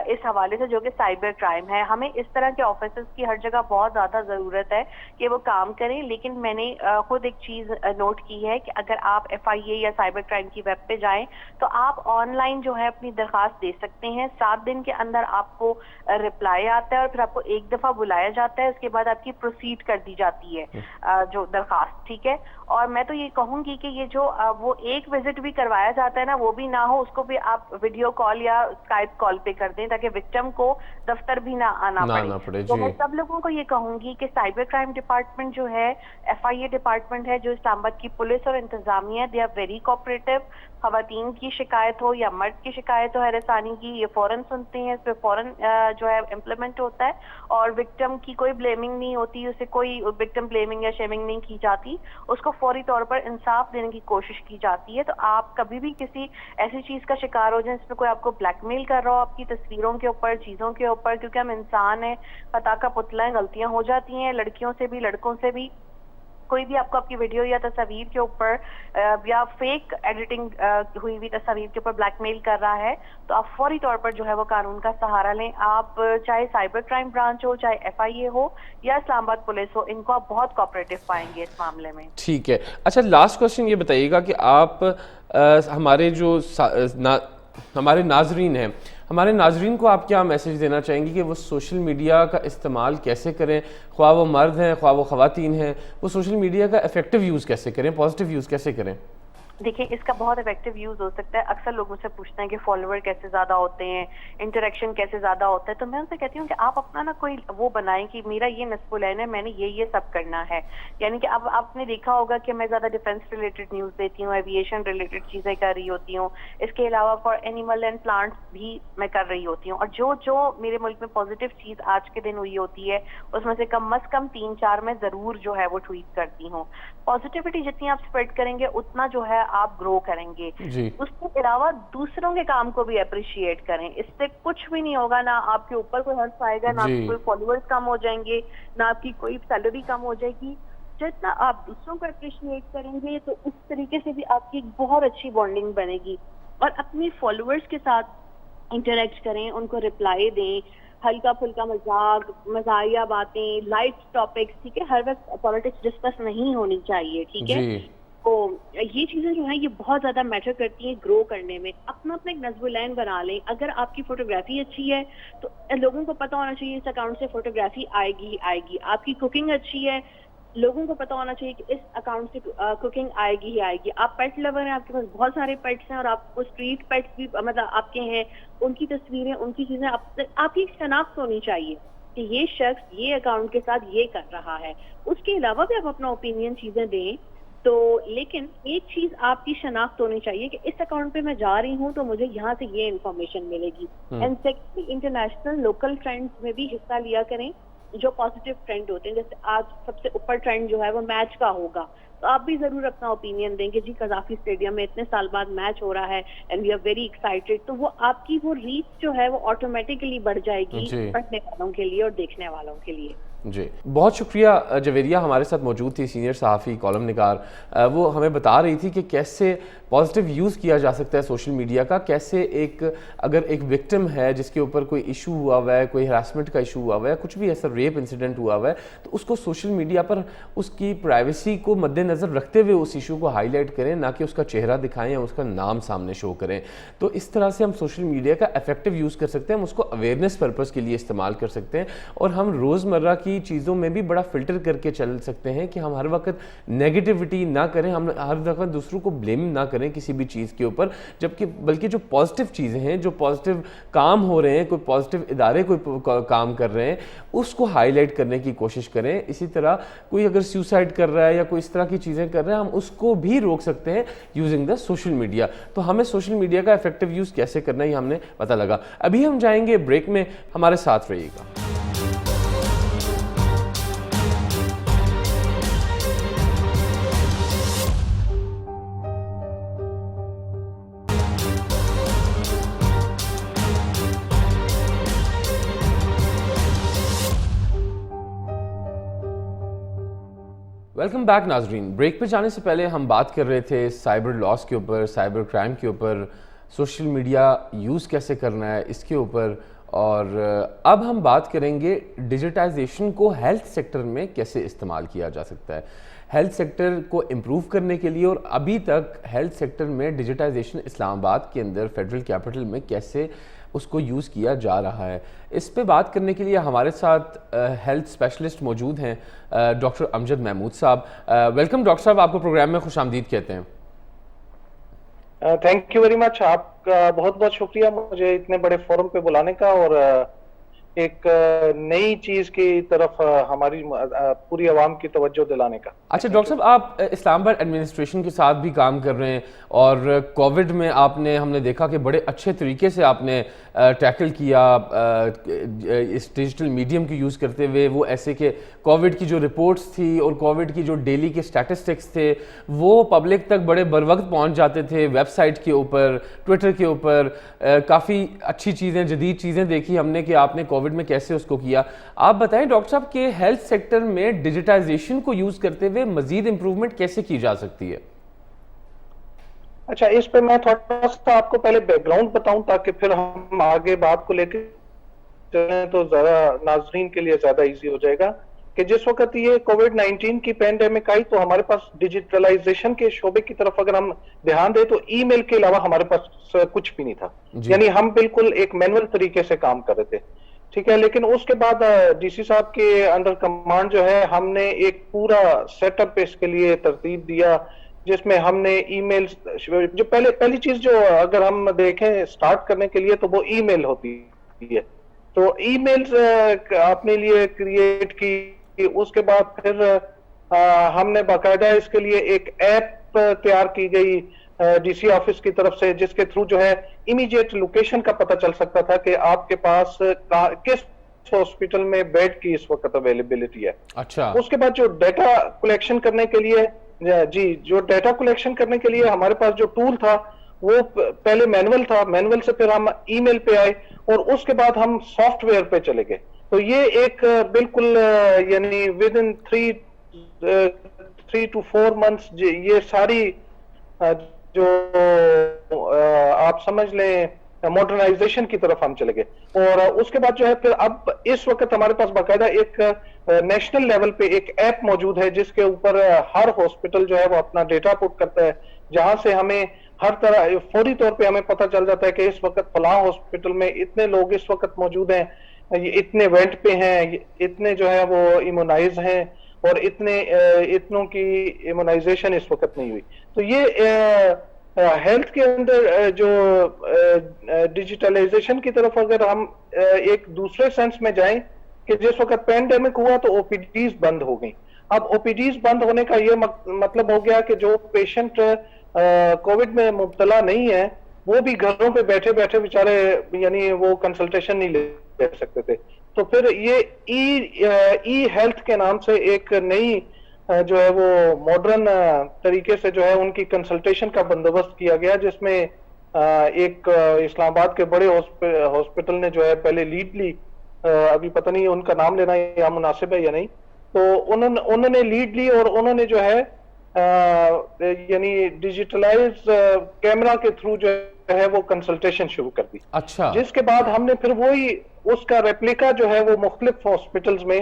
اس حوالے سے, جو کہ سائبر کرائم ہے. ہمیں اس طرح کے آفیسز کی ہر جگہ بہت زیادہ ضرورت ہے کہ وہ کام کریں. لیکن میں نے خود ایک چیز نوٹ کی ہے کہ اگر آپ FIA یا سائبر کرائم کی ویب پہ جائیں تو آپ آن لائن جو ہے اپنی درخواست دے سکتے ہیں. 7 دن کے اندر آپ کو رپلائی آتا ہے, اور پھر آپ کو ایک دفعہ بلایا جاتا ہے, اس کے بعد آپ کی پروسیڈ کر دی جاتی ہے جو درخواست, ٹھیک ہے. اور میں تو یہ کہوں گی کہ یہ جو وہ ایک وزٹ بھی کروایا جاتا ہے نا, وہ بھی نہ ہو, اس کو بھی آپ ویڈیو کال یا اسکائپ کال پہ کر دیں تاکہ وکٹم کو دفتر بھی نہ آنا پڑے. تو میں سب لوگوں کو یہ کہوں گی کہ سائبر کرائم ڈپارٹمنٹ جو ہے, FIA ڈپارٹمنٹ ہے جو اسلام آباد کی پولیس اور انتظامیہ, دے آر ویری کوآپریٹو. خواتین کی شکایت ہو یا مرد کی شکایت ہو ہراسانی کی, یہ فوراً سنتے ہیں, اس پہ فوراً جو ہے امپلیمنٹ ہوتا ہے, اور وکٹم کی کوئی بلیمنگ نہیں ہوتی, اسے کوئی وکٹم بلیمنگ یا شیمنگ نہیں کی جاتی, اس کو فوری طور پر انصاف دینے کی کوشش کی جاتی ہے. تو آپ کبھی بھی کسی ایسی چیز کا شکار ہو جائیں جس پہ کوئی آپ کو بلیک میل کر رہا ہو آپ کی تصویروں کے اوپر, چیزوں کے اوپر, کیونکہ ہم انسان ہیں, خطا کا پتلا ہیں, غلطیاں ہو جاتی ہیں, لڑکیوں سے بھی لڑکوں سے بھی. کوئی بھی آپ کو آپ کی ویڈیو یا تصاویر کے اوپر یا فیک ایڈیٹنگ ہوئی ہوئی تصاویر کے اوپر بلیک میل کر رہا ہے, تو آپ فوری طور پر جو ہے وہ قانون کا سہارا لیں. آپ چاہے سائبر کرائم برانچ ہو, چاہے FIA ہو یا اسلام آباد پولیس ہو, ان کو آپ بہت کوآپریٹو پائیں گے اس معاملے میں. ٹھیک ہے. اچھا لاسٹ کوشچن یہ بتائیے گا کہ آپ ہمارے جو ہمارے ناظرین ہیں, ہمارے ناظرین کو آپ کیا میسیج دینا چاہیں گی کہ وہ سوشل میڈیا کا استعمال کیسے کریں, خواہ وہ مرد ہیں خواہ وہ خواتین ہیں, وہ سوشل میڈیا کا افیکٹو یوز کیسے کریں, پازیٹیو یوز کیسے کریں؟ دیکھیں اس کا بہت افیکٹو یوز ہو سکتا ہے. اکثر لوگ مجھ سے پوچھتے ہیں کہ فالوور کیسے زیادہ ہوتے ہیں, انٹریکشن کیسے زیادہ ہوتا ہے, تو میں ان سے کہتی ہوں کہ آپ اپنا نا کوئی وہ بنائیں کہ میرا یہ نصب العین ہے, میں نے یہ سب کرنا ہے. یعنی کہ اب آپ نے دیکھا ہوگا کہ میں زیادہ ڈیفینس ریلیٹڈ نیوز دیتی ہوں, ایویشن ریلیٹڈ چیزیں کر رہی ہوتی ہوں, اس کے علاوہ فار اینیمل اینڈ پلانٹس بھی میں کر رہی ہوتی ہوں. اور جو میرے ملک میں پازیٹیو چیز آج کے دن ہوئی ہوتی ہے اس میں سے کم از کم 3-4 میں ضرور جو ہے وہ ٹویٹ کرتی ہوں. پازیٹیوٹی جتنی آپ اسپریڈ کریں گے اتنا جو ہے آپ گرو کریں گے. اس کے علاوہ دوسروں کے کام کو بھی اپریشیٹ کریں, اس سے کچھ بھی نہیں ہوگا, نہ آپ کے اوپر کوئی حرف آئے گا, نہ آپ کے کوئی فالوورز کم ہو جائیں گے, نہ آپ کی کوئی سیلری کم ہو جائے گی. جتنا آپ دوسروں کو اپریشیٹ کریں گے تو اس طریقے سے بھی آپ کی بہت اچھی بانڈنگ بنے گی. اور اپنے فالوورز کے ساتھ انٹریکٹ کریں, ان کو رپلائی دیں, ہلکا پھلکا مذاق, مزاحیہ باتیں, لائٹ ٹاپکس, ٹھیک ہے, ہر وقت پالیٹکس ڈسکس نہیں ہونی چاہیے, ٹھیک ہے. تو یہ چیزیں جو ہیں یہ بہت زیادہ میٹر کرتی ہیں گرو کرنے میں. اپنا ایک نظم العین بنا لیں. اگر آپ کی فوٹوگرافی اچھی ہے تو لوگوں کو پتہ ہونا چاہیے اس اکاؤنٹ سے فوٹوگرافی آئے گی ہی آئے گی. آپ کی کوکنگ اچھی ہے, لوگوں کو پتہ ہونا چاہیے کہ اس اکاؤنٹ سے کوکنگ آئے گی ہی آئے گی. آپ پیٹ لور ہیں, آپ کے پاس بہت سارے پیٹس ہیں اور آپ کو اسٹریٹ پیٹس بھی مطلب آپ کے ہیں, ان کی تصویریں, ان کی چیزیں, آپ کی شناخت ہونی چاہیے کہ یہ شخص یہ اکاؤنٹ کے ساتھ یہ کر رہا ہے. اس کے علاوہ بھی آپ اپنا اوپینین چیزیں دیں تو, لیکن ایک چیز آپ کی شناخت ہونی چاہیے کہ اس اکاؤنٹ پہ میں جا رہی ہوں تو مجھے یہاں سے یہ انفارمیشن ملے گی. And secondly international local trends میں بھی حصہ لیا کریں جو پازیٹیو ٹرینڈ ہوتے ہیں. جیسے آج سب سے اوپر ٹرینڈ جو ہے وہ میچ کا ہوگا, تو آپ بھی ضرور اپنا اوپینین دیں کہ جی قذافی اسٹیڈیم میں اتنے سال بعد میچ ہو رہا ہے and we are very excited. تو وہ آپ کی وہ ریچ جو ہے وہ آٹومیٹکلی بڑھ جائے گی پڑھنے والوں کے لیے اور دیکھنے والوں کے لیے. جی بہت شکریہ. جویریہ ہمارے ساتھ موجود تھی, سینئر صحافی, کالم نگار. وہ ہمیں بتا رہی تھی کہ کیسے پازیٹیو یوز کیا جا سکتا ہے سوشل میڈیا کا. کیسے اگر ایک وکٹم ہے جس کے اوپر کوئی ایشو ہوا ہوا ہے, کوئی ہراسمنٹ کا ایشو ہوا ہوا ہے, کچھ بھی ایسا ریپ انسیڈنٹ ہوا ہوا ہے, تو اس کو سوشل میڈیا پر اس کی پرائیویسی کو مد نظر رکھتے ہوئے اس ایشو کو ہائی لائٹ کریں, نہ کہ اس کا چہرہ دکھائیں یا اس کا نام سامنے شو کریں. تو اس طرح سے ہم سوشل میڈیا کا افیکٹو یوز کر سکتے ہیں. ہم اس کو اویئرنیس پرپز کے لیے استعمال کر سکتے ہیں اور ہم روزمرہ کی چیزوں میں بھی بڑا فلٹر کر کے چل سکتے ہیں کہ ہم ہر وقت نیگیٹیوٹی نہ کریں, ہم ہر وقت دوسروں کو بلیم نہ کریں کسی بھی چیز کے اوپر, جبکہ بلکہ جو پازیٹیو چیزیں ہیں, جو پازیٹیو کام ہو رہے ہیں, کوئی پازیٹیو ادارے کوئی کام کر رہے ہیں, اس کو ہائی لائٹ کرنے کی کوشش کریں. اسی طرح کوئی اگر سیوسائڈ کر رہا ہے یا کوئی اس طرح کی چیزیں کر رہے ہیں, ہم اس کو بھی روک سکتے ہیں یوزنگ دا سوشل میڈیا. تو ہمیں سوشل میڈیا کا افیکٹو یوز کیسے کرنا ہے یہ ہم نے پتہ لگا. ابھی ہم جائیں گے بریک میں, ہمارے ساتھ رہیے گا. ویلکم بیک ناظرین. بریک پہ جانے سے پہلے ہم بات کر رہے تھے سائبر لاس کے اوپر, سائبر کرائم کے اوپر, سوشل میڈیا یوز کیسے کرنا ہے اس کے اوپر, اور اب ہم بات کریں گے ڈیجیٹائزیشن کو ہیلتھ سیکٹر میں کیسے استعمال کیا جا سکتا ہے. ہیلتھ سیکٹر کو امپروو کرنے کے لیے, اور ابھی تک ہیلتھ سیکٹر میں ڈیجیٹائزیشن اسلام آباد کے اندر فیڈرل کیپٹل میں کیسے اس کو یوز کیا جا رہا ہے. اس پہ بات کرنے کے لیے ہمارے ساتھ ہیلتھ اسپیشلسٹ موجود ہیں, ڈاکٹر امجد محمود صاحب. ویلکم ڈاکٹر صاحب, آپ کو پروگرام میں خوش آمدید کہتے ہیں. Thank you very much. آپ کا بہت بہت شکریہ مجھے اتنے بڑے فورم پہ بلانے کا اور ایک نئی چیز کی طرف ہماری پوری عوام کی توجہ دلانے کا. اچھا ڈاکٹر صاحب, آپ اسلام آباد ایڈمنسٹریشن کے ساتھ بھی کام کر رہے ہیں, اور کووڈ میں آپ نے, ہم نے دیکھا کہ بڑے اچھے طریقے سے آپ نے ٹیکل کیا اس ڈیجیٹل میڈیم کی یوز کرتے ہوئے. وہ ایسے کہ کووڈ کی جو رپورٹس تھی اور کووڈ کی جو ڈیلی کے اسٹیٹسٹکس تھے وہ پبلک تک بڑے بر وقت پہنچ جاتے تھے. ویب سائٹ کے اوپر, ٹویٹر کے اوپر کافی اچھی چیزیں, جدید چیزیں دیکھی ہم نے کہ آپ نے کووڈ میں کیسے اس کو کیا. آپ بتائیں ڈاکٹر صاحب کہ ہیلتھ سیکٹر میں ڈیجیٹائزیشن کو یوز کرتے ہوئے مزید امپروومنٹ کیسے کی جا سکتی ہے؟ اچھا, اس پہ میں تھوڑا سا آپ کو پہلے بیک گراؤنڈ بتاؤں تاکہ پھر ہم آگے بات کو لے کے چلیں تو زیادہ ناظرین کے لیے زیادہ ایزی ہو جائے گا. کہ جس وقت یہ کووڈ 19 کی پینڈیمک آئی تو ہمارے پاس ڈیجیٹلائزیشن کے شعبے کی طرف اگر ہم دھیان دیں تو ای میل کے علاوہ ہمارے پاس کچھ بھی نہیں تھا. یعنی ہم بالکل ایک مینول طریقے سے کام کر رہے تھے, ٹھیک ہے. لیکن اس کے بعد ڈی سی صاحب کے انڈر کمانڈ جو ہے, ہم نے ایک پورا سیٹ اپ اس کے لیے ترتیب دیا جس میں ہم نے ای میل, جو پہلی چیز جو اگر ہم دیکھیں سٹارٹ کرنے کے لیے تو وہ ای میل ہوتی ہے. تو ای میل اپنے لیے کریٹ کی. اس کے بعد پھر ہم نے باقاعدہ اس کے لیے ایک ایپ تیار کی گئی ڈی سی آفس کی طرف سے جس کے تھرو جو ہے امیڈیٹ لوکیشن کا پتہ چل سکتا تھا کہ آپ کے پاس کس ہاسپٹل میں بیڈ کی اس وقت اویلیبلٹی ہے. اچھا, اس کے بعد جو ڈیٹا کلیکشن کرنے کے لیے, جو ڈیٹا کلیکشن کرنے کے لیے ہمارے پاس جو ٹول تھا وہ پہلے مینول تھا, مینول سے پھر ہم ای میل پہ آئے اور اس کے بعد ہم سافٹ ویئر پہ چلے گئے. تو یہ ایک بالکل یعنی ود ان 3 to 4 months یہ ساری جو آپ سمجھ لیں ماڈرنائزیشن کی طرف ہم چلے گئے. اور اس کے بعد جو ہے پھر اب اس وقت ہمارے پاس باقاعدہ ایک نیشنل لیول پہ ایک ایپ موجود ہے جس کے اوپر ہر ہاسپٹل جو ہے وہ اپنا ڈیٹا پٹ کرتا ہے, جہاں سے ہمیں ہر طرح فوری طور پہ ہمیں پتہ چل جاتا ہے کہ اس وقت فلاں ہاسپٹل میں اتنے لوگ اس وقت موجود ہیں, اتنے وینٹ پہ ہیں, اتنے جو ہے وہ ایمونائز ہیں, اور اتنوں کی ایمونائزیشن اس وقت نہیں ہوئی. تو یہ ہیلتھ کے اندر جو ڈیجیٹلائزیشن کی طرف اگر ہم ایک دوسرے سینس میں جائیں کہ جس وقت پینڈیمک ہوا تو او پی ڈیز بند ہو گئی. اب او پی ڈیز بند ہونے کا یہ مطلب ہو گیا کہ جو پیشنٹ کووڈ میں مبتلا نہیں ہے وہ بھی گھروں پہ بیٹھے بیٹھے بیچارے یعنی وہ کنسلٹیشن نہیں لے سکتے تھے. تو پھر یہ ای ہیلتھ کے نام سے ایک نئی جو ہے وہ ماڈرن طریقے سے جو ہے ان کی کنسلٹیشن کا بندوبست کیا گیا, جس میں ایک اسلام آباد کے بڑے ہاسپٹل نے جو ہے پہلے لیڈ لی, ابھی پتہ نہیں ان کا نام لینا یا مناسب ہے یا نہیں, تو انہوں نے لیڈ لی اور انہوں نے جو ہے یعنی ڈیجیٹلائز کیمرہ کے تھرو جو ہے وہ کنسلٹیشن شروع کر دی. اچھا, جس کے بعد ہم نے پھر وہی اس کا ریپلیکا جو ہے وہ مختلف ہاسپٹلز میں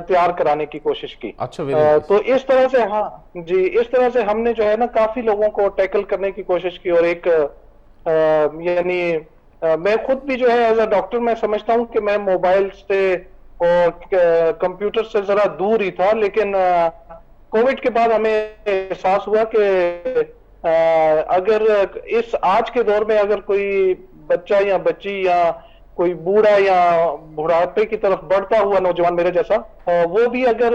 تیار کرانے کی کوشش کی. اچھا, تو اس طرح سے ہاں جی اس طرح سے ہم نے جو ہے نا کافی لوگوں کو ٹیکل کرنے کی کوشش کی. اور ایک یعنی میں خود بھی جو ہے ایز اے ڈاکٹر میں سمجھتا ہوں کہ میں موبائل سے اور کمپیوٹر سے ذرا دور ہی تھا, لیکن کووڈ کے بعد ہمیں احساس ہوا کہ اگر اس آج کے دور میں اگر کوئی بچہ یا بچی یا کوئی بوڑھا یا بڑھاپے کی طرف بڑھتا ہوا نوجوان میرے جیسا وہ بھی اگر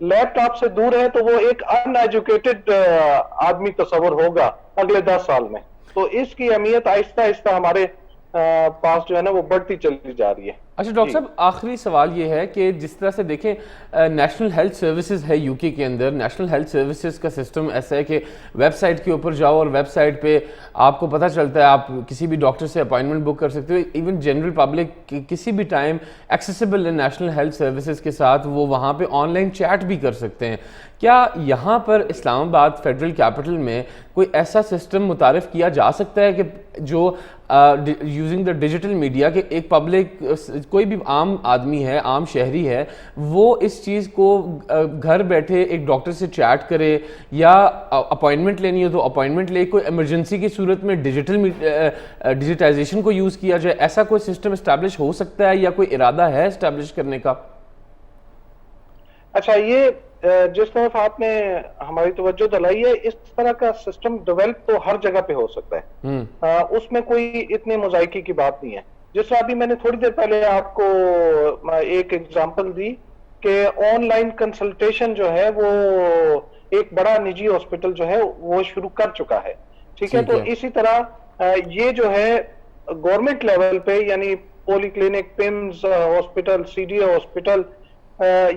لیپ ٹاپ سے دور ہے تو وہ ایک ان ایجوکیٹڈ آدمی تصور ہوگا اگلے 10 سال میں. تو اس کی اہمیت آہستہ آہستہ ہمارے پاس جو ہے نا وہ بڑھتی چلی جا رہی ہے. اچھا ڈاکٹر صاحب, آخری سوال یہ ہے کہ جس طرح سے دیکھیں نیشنل ہیلتھ سروسز ہے یو کے اندر, نیشنل ہیلتھ سروسز کا سسٹم ایسا ہے کہ ویب سائٹ کے اوپر جاؤ اور ویب سائٹ پہ آپ کو پتہ چلتا ہے, آپ کسی بھی ڈاکٹر سے اپائنٹمنٹ بک کر سکتے ہو, ایون جنرل پبلک کسی بھی ٹائم ایکسیسیبل ہے نیشنل ہیلتھ سروسز کے ساتھ, وہ وہاں پہ آن لائن چیٹ بھی کر سکتے ہیں. کیا یہاں پر اسلام آباد فیڈرل کیپٹل میں کوئی ایسا سسٹم متعارف کیا جا سکتا ہے کہ جو یوزنگ دا ڈیجیٹل میڈیا کہ ایک پبلک کوئی بھی عام آدمی ہے, عام شہری ہے, وہ اس چیز کو گھر بیٹھے ایک ڈاکٹر سے چیٹ کرے یا اپوائنٹمنٹ لینی ہو تو اپوائنٹمنٹ لے, کوئی ایمرجنسی کی صورت میں ڈیجیٹائزیشن کو یوز کیا جائے, ایسا کوئی سسٹم اسٹیبلش ہو سکتا ہے یا کوئی ارادہ ہے اسٹیبلش کرنے کا؟ اچھا, یہ جس طرف آپ نے ہماری توجہ دلائی ہے, اس طرح کا سسٹم ڈیولپ تو ہر جگہ پہ ہو سکتا ہے, اس میں کوئی اتنے مذائقے کی بات نہیں ہے. جس طرح ابھی میں نے تھوڑی دیر پہلے آپ کو ایک ایگزامپل دی کہ آن لائن کنسلٹیشن جو ہے وہ ایک بڑا نجی ہاسپٹل جو ہے وہ شروع کر چکا ہے, ٹھیک ہے. تو اسی طرح یہ جو ہے گورنمنٹ لیول پہ یعنی polyclinic, PIMS hospital, C D A hospital,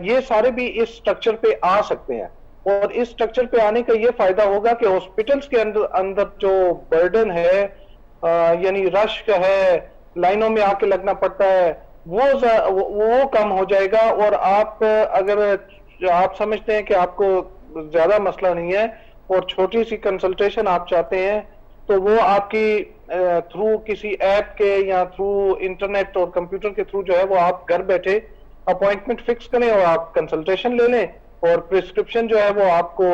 یہ سارے بھی اس سٹرکچر پہ آ سکتے ہیں. اور اس سٹرکچر پہ آنے کا یہ فائدہ ہوگا کہ ہاسپٹلز کے اندر جو برڈن ہے یعنی رش کا ہے, لائنوں میں آ کے لگنا پڑتا ہے, وہ کم ہو جائے گا. اور آپ اگر آپ سمجھتے ہیں کہ آپ کو زیادہ مسئلہ نہیں ہے اور چھوٹی سی کنسلٹیشن آپ چاہتے ہیں تو وہ آپ کی تھرو کسی ایپ کے یا تھرو انٹرنیٹ اور کمپیوٹر کے تھرو جو ہے وہ آپ گھر بیٹھے اپوائنٹمنٹ فکس کریں اور آپ کنسلٹیشن لے لیں, اور پرسکرپشن جو ہے وہ آپ کو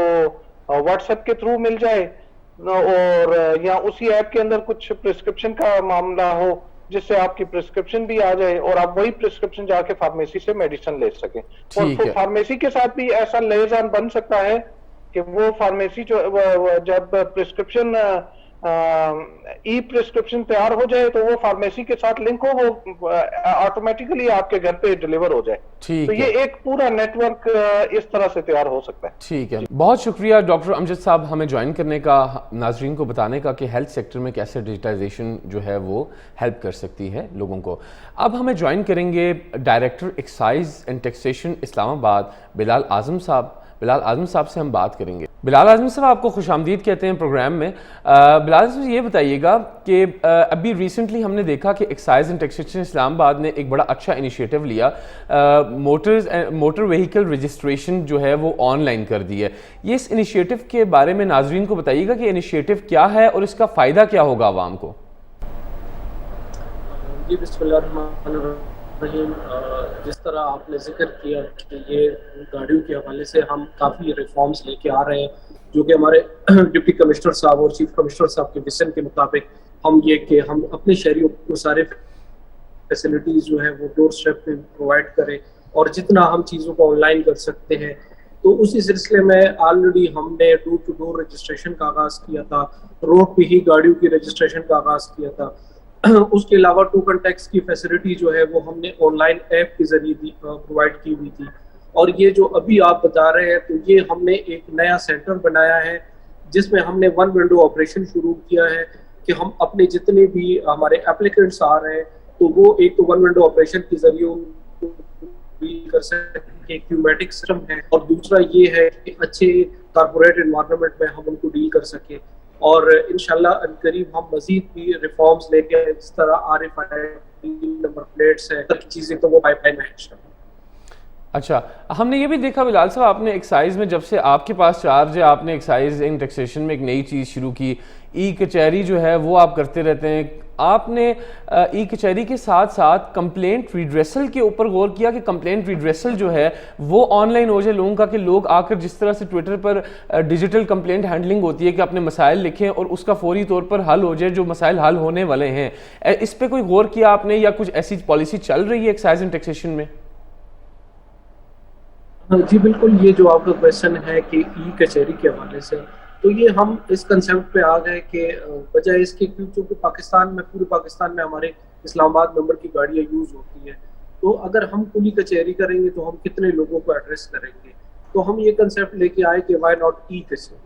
واٹس ایپ کے تھرو مل جائے, اور یا اسی ایپ کے اندر کچھ پرسکرپشن کا معاملہ ہو جس سے آپ کی پرسکرپشن بھی آ جائے اور آپ وہی پرسکرپشن جا کے فارمیسی سے میڈیسن لے سکیں. اور فارمیسی کے ساتھ بھی ایسا لیزان بن سکتا ہے کہ وہ فارمیسی جو جب پرسکرپشن ای پرسکرپشن تیار ہو جائے تو وہ فارمیسی کے ساتھ لنک ہو, وہ آٹومیٹیکلی آپ کے گھر پہ ڈیلیور ہو جائے. تو یہ ایک پورا نیٹ ورک اس طرح سے تیار ہو سکتا ہے. ٹھیک ہے, بہت شکریہ ڈاکٹر امجد صاحب ہمیں جوائن کرنے کا, ناظرین کو بتانے کا کہ ہیلتھ سیکٹر میں کیسے ڈیجیٹائزیشن جو ہے وہ ہیلپ کر سکتی ہے لوگوں کو. اب ہمیں جوائن کریں گے ڈائریکٹر ایکسائز اینڈ ٹیکسیشن اسلام آباد بلال اعظم صاحب. بلال اعظم صاحب سے ہم بات کریں گے. بلال اعظم صاحب آپ کو خوش آمدید کہتے ہیں پروگرام میں. بلال صاحب یہ بتائیے گا کہ ابھی ریسنٹلی ہم نے دیکھا کہ ایکسائز اینڈ ٹیکسیشن اسلام آباد نے ایک بڑا اچھا انیشیٹو لیا, موٹر وہیکل رجسٹریشن جو ہے وہ آن لائن کر دی ہے. یہ اس انیشیٹو کے بارے میں ناظرین کو بتائیے گا کہ انیشیٹو کیا ہے اور اس کا فائدہ کیا ہوگا عوام کو. جی بسم اللہ الرحمن الرحیم. جس طرح آپ نے ذکر کیا کہ یہ گاڑیوں کے حوالے سے ہم کافی ریفارمز لے کے آ رہے ہیں, جو کہ ہمارے ڈپٹی کمشنر صاحب اور چیف کمشنر صاحب کے وژن کے مطابق ہم یہ کہ ہم اپنے شہریوں کو سارے فیسلٹیز جو ہیں وہ ڈور اسٹیپ پہ پرووائڈ کریں, اور جتنا ہم چیزوں کو آن لائن کر سکتے ہیں. تو اسی سلسلے میں آلریڈی ہم نے ڈور ٹو ڈور رجسٹریشن کا آغاز کیا تھا, روڈ پہ ہی گاڑیوں کی رجسٹریشن کا آغاز کیا تھا. اس کے علاوہ ٹوکن ٹیکس کی فیسلٹی جو ہے وہ ہم نے آن لائن ایپ کے ذریعے پرووائڈ کی ہوئی تھی. اور یہ جو ابھی آپ بتا رہے ہیں تو یہ ہم نے ایک نیا سینٹر بنایا ہے جس میں ہم نے ون ونڈو آپریشن شروع کیا ہے کہ ہم اپنے جتنے بھی ہمارے اپلیکینٹس آ رہے ہیں تو وہ ایک تو ون ونڈو آپریشن کے ذریعے کر سکتے کیومیٹک سسٹم ہے, اور دوسرا یہ ہے کہ اچھے کارپوریٹ انوائرمنٹ میں ہم ان کو ڈیل کر سکیں. اور انشاءاللہ عنقریب ہم مزید بھی ریفارمز لے کے جس طرح RFID نمبر پلیٹس ہیں چیزیں تو وہ پائپ لائن میں ہیں. اچھا, ہم نے یہ بھی دیکھا بلال صاحب آپ نے ایکسائز میں جب سے آپ کے پاس چارج ہے آپ نے ایکسائز اینڈ ٹیکسیشن میں ایک نئی چیز شروع کی, ای کچہری جو ہے وہ آپ کرتے رہتے ہیں. آپ نے ای کچہری کے ساتھ ساتھ کمپلینٹ ریڈریسل کے اوپر غور کیا کہ کمپلینٹ ریڈریسل جو ہے وہ آن لائن ہو جائے لوگوں کا, کہ لوگ آ کر جس طرح سے ٹویٹر پر ڈیجیٹل کمپلینٹ ہینڈلنگ ہوتی ہے کہ اپنے مسائل لکھیں اور اس کا فوری طور پر حل ہو جائے جو مسائل حل ہونے والے ہیں. اس پہ کوئی غور کیا آپ نے یا کچھ ایسی پالیسی چل رہی ہے ایکسائز اینڈ ٹیکسیشن میں؟ جی بالکل, یہ جو آپ کا کویشچن ہے کہ ای کچہری کے حوالے سے, تو یہ ہم اس کنسیپٹ پہ آ گئے کہ بجائے اس کے کیونکہ پاکستان میں پورے پاکستان میں ہمارے اسلام آباد نمبر کی گاڑیاں یوز ہوتی ہیں, تو اگر ہم کلی کچہری کریں گے تو ہم کتنے لوگوں کو ایڈریس کریں گے. تو ہم یہ کنسیپٹ لے کے آئے کہ وائی ناٹ ای کچہری.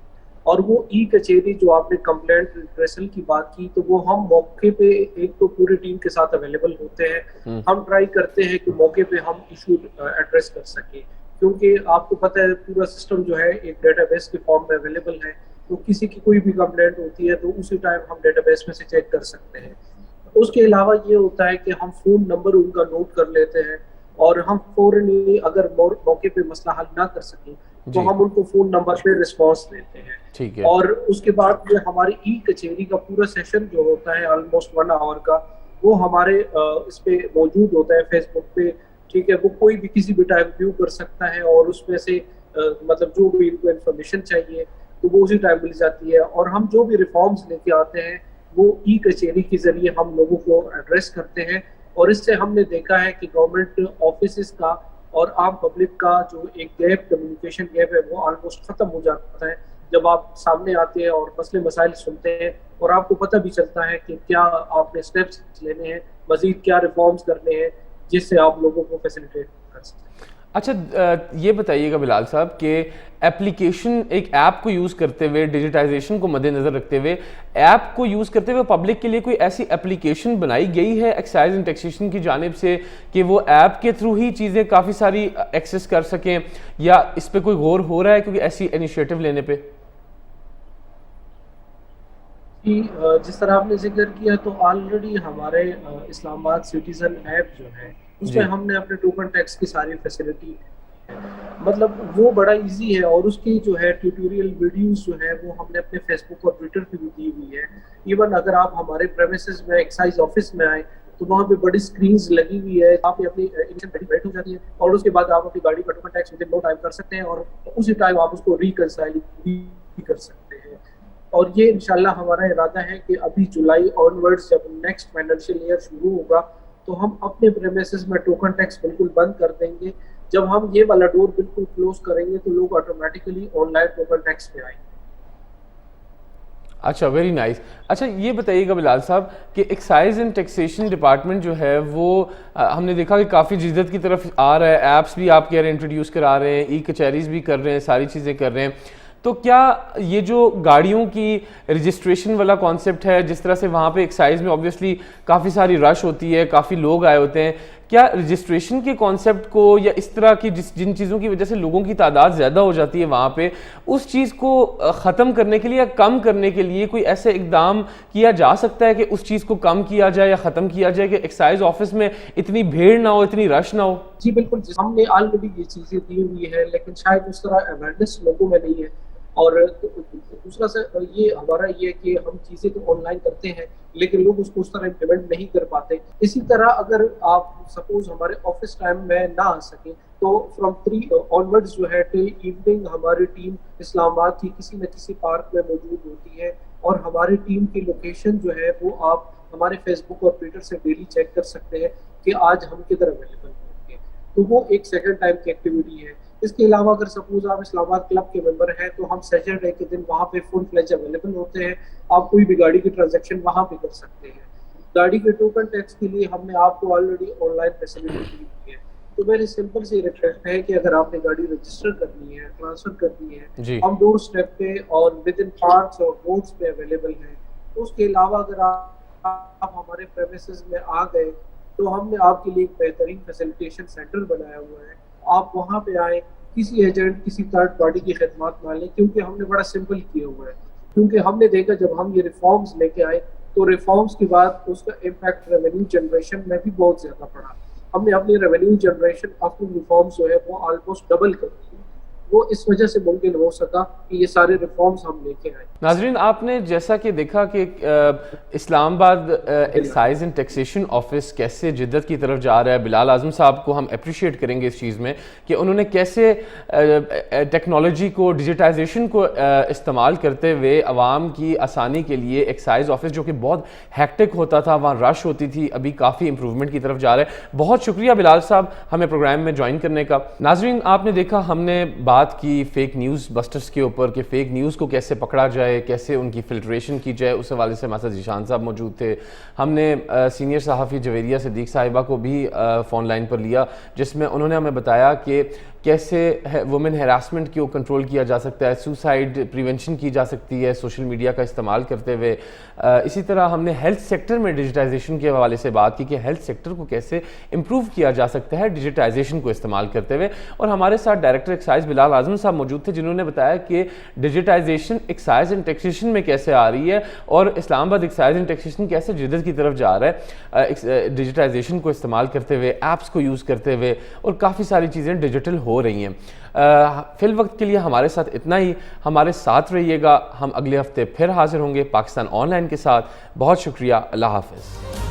اور وہ ای کچہری جو آپ نے کمپلینٹ ریڈریسل کی بات کی تو وہ ہم موقع پہ ایک تو پوری ٹیم کے ساتھ اویلیبل ہوتے ہیں, ہم ٹرائی کرتے ہیں کہ موقع پہ ہم ایشو ایڈریس کر سکیں, کیونکہ آپ کو پتہ ہے پورا سسٹم جو ہے ایک ڈیٹا بیس کے فارم میں اویلیبل ہے, تو کسی کی کوئی بھی کمپلینٹ ہوتی ہے تو اسی ٹائم ہم ڈیٹا بیس میں سے چیک کر سکتے ہیں. اس کے علاوہ یہ ہوتا ہے کہ ہم فون نمبر ان کا نوٹ کر لیتے ہیں, اور ہم فوراً اگر موقع پہ مسئلہ حل نہ کر سکیں تو ہم ان کو فون نمبر پہ رسپانس دیتے ہیں. اور اس کے بعد جو ہماری ای کچہری کا پورا سیشن جو ہوتا ہے آلموسٹ 1 آور کا, وہ ہمارے اس پہ موجود ہوتا ہے فیس بک پہ. ٹھیک ہے, وہ کوئی بھی کسی بھی ٹائم ویو کر سکتا ہے, اور اس میں سے مطلب جو بھی ان کو انفارمیشن چاہیے تو وہ اسی ٹائم مل جاتی ہے. اور ہم جو بھی ریفارمز لے کے آتے ہیں وہ ای کچہری کے ذریعے ہم لوگوں کو ایڈریس کرتے ہیں. اور اس سے ہم نے دیکھا ہے کہ گورنمنٹ آفیسز کا اور عام پبلک کا جو ایک گیپ, کمیونیکیشن گیپ ہے, وہ آلموسٹ ختم ہو جاتا ہے جب آپ سامنے آتے ہیں اور مسئلے مسائل سنتے ہیں, اور آپ کو پتہ بھی چلتا ہے کہ کیا آپ نے اسٹیپس لینے ہیں, مزید کیا ریفارمز کرنے ہیں جس سے آپ لوگوں کو فیسیلیٹیٹ کر سکیں. اچھا, یہ بتائیے گا بلال صاحب کہ ایپلیکیشن ایک ایپ کو یوز کرتے ہوئے, ڈیجیٹائزیشن کو مد نظر رکھتے ہوئے, ایپ کو یوز کرتے ہوئے پبلک کے لیے کوئی ایسی ایپلیکیشن بنائی گئی ہے ایکسائز اینڈ ٹیکسیشن کی جانب سے کہ وہ ایپ کے تھرو ہی چیزیں کافی ساری ایکسیس کر سکیں, یا اس پہ کوئی غور ہو رہا ہے کیونکہ ایسی انیشیٹو لینے پہ؟ جس طرح آپ نے ذکر کیا تو آلریڈی ہمارے اسلام آباد سٹیزن ایپ جو ہے اس میں ہم نے اپنے ٹوکن ٹیکس کی ساری فیسلٹی, مطلب وہ بڑا ایزی ہے, اور اس کی جو ہے ٹیوٹوریل ویڈیوز جو ہے وہ ہم نے اپنے فیس بک اور ٹویٹر پہ بھی دی ہوئی ہے. ایون اگر آپ ہمارے پریمیسز میں ایکسائز آفس میں آئیں تو وہاں پہ بڑی اسکرینز لگی ہوئی ہے, آپ اپنی انیشل بیٹھ ہو جاتی ہے, اور اس کے بعد آپ اپنی گاڑی کا token tax within no time کر سکتے ہیں, اور اسی ٹائم آپ اس کو ریکنسائل بھی کر سکتے ہیں. اور یہ انشاءاللہ ہمارا ارادہ ہے کہ ابھی جولائی آنورڈز جب نیکسٹ فائنینشیل ایئر شروع ہوگا تو ہم اپنے پریمیسز میں ٹوکن ٹیکس بالکل بند کر دیں گے. جب ہم یہ والا ڈور بالکل کلوز کریں گے تو لوگ automatically online token tax پہ آئیں گے. اچھا, ویری نائس. اچھا, یہ بتائیے گا بلال صاحب کہ ایکسائز اینڈ ٹیکسیشن ڈپارٹمنٹ جو ہے وہ ہم نے دیکھا کہ کافی جدت کی طرف آ رہا ہے, ایپس بھی آپ کہہ رہے ہیں انٹروڈیوس کرا رہے ہیں, ای کچہریز بھی کر رہے ہیں, ساری چیزیں کر رہے ہیں. تو کیا یہ جو گاڑیوں کی رجسٹریشن والا کانسیپٹ ہے, جس طرح سے وہاں پہ ایکسائز میں آبویسلی کافی ساری رش ہوتی ہے, کافی لوگ آئے ہوتے ہیں, کیا رجسٹریشن کے کانسیپٹ کو یا اس طرح کی جن چیزوں کی وجہ سے لوگوں کی تعداد زیادہ ہو جاتی ہے وہاں پہ, اس چیز کو ختم کرنے کے لیے یا کم کرنے کے لیے کوئی ایسے اقدام کیا جا سکتا ہے کہ اس چیز کو کم کیا جائے یا ختم کیا جائے کہ ایکسائز آفس میں اتنی بھیڑ نہ ہو, اتنی رش نہ ہو؟ جی بالکل, ہم نے آلریڈی یہ چیزیں دی ہوئی ہے لیکن شاید اس طرح اویئرنیس لوگوں میں نہیں ہے. اور دوسرا سے یہ ہمارا یہ ہے کہ ہم چیزیں تو آن لائن کرتے ہیں لیکن لوگ اس کو اس طرح امپلیمنٹ نہیں کر پاتے. اسی طرح اگر آپ سپوز ہمارے آفس ٹائم میں نہ آ سکیں تو فرام 3 آنورڈز جو ہے ٹل ایوننگ ہماری ٹیم اسلام آباد کی کسی نہ کسی پارک میں موجود ہوتی ہے, اور ہماری ٹیم کی لوکیشن جو ہے وہ آپ ہمارے فیس بک اور ٹویٹر سے ڈیلی چیک کر سکتے ہیں کہ آج ہم کدھر اویلیبل ہوں گے. تو وہ ایک سیکنڈ ٹائم کی ایکٹیویٹی ہے. اس کے علاوہ اگر سپوز آپ اسلام آباد کلب کے ممبر ہیں تو ہم سیٹرڈے کے دن وہاں پہ فل فلیج اویلیبل ہوتے ہیں. آپ کوئی بھی گاڑی کی ٹرانزیکشن وہاں پہ کر سکتے ہیں. گاڑی کے ٹوکن ٹیکس کے لیے ہم نے آپ کو آلریڈی آن لائن فیسلٹی دی ہوئی ہے. تو میری سمپل سی ریکویسٹ ہے کہ اگر آپ نے گاڑی رجسٹر کرنی ہے, ٹرانسفر کرنی ہے, ہم ڈور اسٹیپ پہ اور ود ان پارکس اور روڈس پہ اویلیبل ہیں. اس کے علاوہ اگر آپ ہمارے پریمیسز میں آ گئے تو ہم نے آپ کے لیے ایک بہترین فیسلٹیشن سینٹر بنایا ہوا ہے. آپ وہاں پہ آئیں, کسی ایجنٹ کسی تھرڈ پارٹی کی خدمات نہ لیں, کیونکہ ہم نے بڑا سمپل کیا ہوا ہے. کیونکہ ہم نے دیکھا جب ہم یہ ریفارمز لے کے آئے تو ریفارمز کے بعد اس کا امپیکٹ ریونیو جنریشن میں بھی بہت زیادہ پڑا. ہم نے اپنی ریونیو جنریشن آفٹر ریفارمز جو ہے وہ آلموسٹ ڈبل کر دی. وہ اس وجہ سے ممکن ہو سکا کہ یہ سارے ریفارمز ہم لے کے آئے. ناظرین, آپ نے جیسا کہ دیکھا کہ اسلام آباد ایکسائز اینڈ ٹیکسیشن آفس کیسے جدت کی طرف جا رہا ہے. بلال اعظم صاحب کو ہم اپریشیٹ کریں گے اس چیز میں کہ انہوں نے کیسے ٹیکنالوجی کو, ڈیجیٹائزیشن کو استعمال کرتے ہوئے عوام کی آسانی کے لیے ایکسائز آفس جو کہ بہت ہیکٹک ہوتا تھا, وہاں رش ہوتی تھی, ابھی کافی امپروومنٹ کی طرف جا رہا ہے. بہت شکریہ بلال صاحب ہمیں پروگرام میں جوائن کرنے کا. ناظرین, آپ نے دیکھا ہم نے بات کی فیک نیوز بسٹرز کے اوپر کہ فیک نیوز کو کیسے پکڑا جائے, کیسے ان کی فلٹریشن کی جائے. اس حوالے سے ہمارے ساتھ ذیشان صاحب موجود تھے. ہم نے سینئر صحافی جویریہ صدیق صاحبہ کو بھی فون لائن پر لیا, جس میں انہوں نے ہمیں بتایا کہ کیسے وومن ہیراسمنٹ کو کنٹرول کیا جا سکتا ہے, سوسائڈ پریونشن کی جا سکتی ہے سوشل میڈیا کا استعمال کرتے ہوئے. اسی طرح ہم نے ہیلتھ سیکٹر میں ڈیجیٹائزیشن کے حوالے سے بات کی کہ ہیلتھ سیکٹر کو کیسے امپروو کیا جا سکتا ہے ڈیجیٹائزیشن کو استعمال کرتے ہوئے. اور ہمارے ساتھ ڈائریکٹر ایکسائز بلال اعظم صاحب موجود تھے, جنہوں نے بتایا کہ ڈیجیٹائزیشن ایکسائز اینڈ ٹیکسیشن میں کیسے آ رہی ہے اور اسلام آباد ایکسائز اینڈ ٹیکسیشن کیسے جدت کی طرف جا رہا ہے ڈیجیٹائزیشن کو استعمال کرتے ہوئے, ایپس کو یوز کرتے ہوئے, اور کافی ساری چیزیں ڈیجیٹل ہو رہی ہیں. فی الوقت کے لیے ہمارے ساتھ اتنا ہی. ہمارے ساتھ رہیے گا, ہم اگلے ہفتے پھر حاضر ہوں گے پاکستان آن لائن کے ساتھ. بہت شکریہ, اللہ حافظ.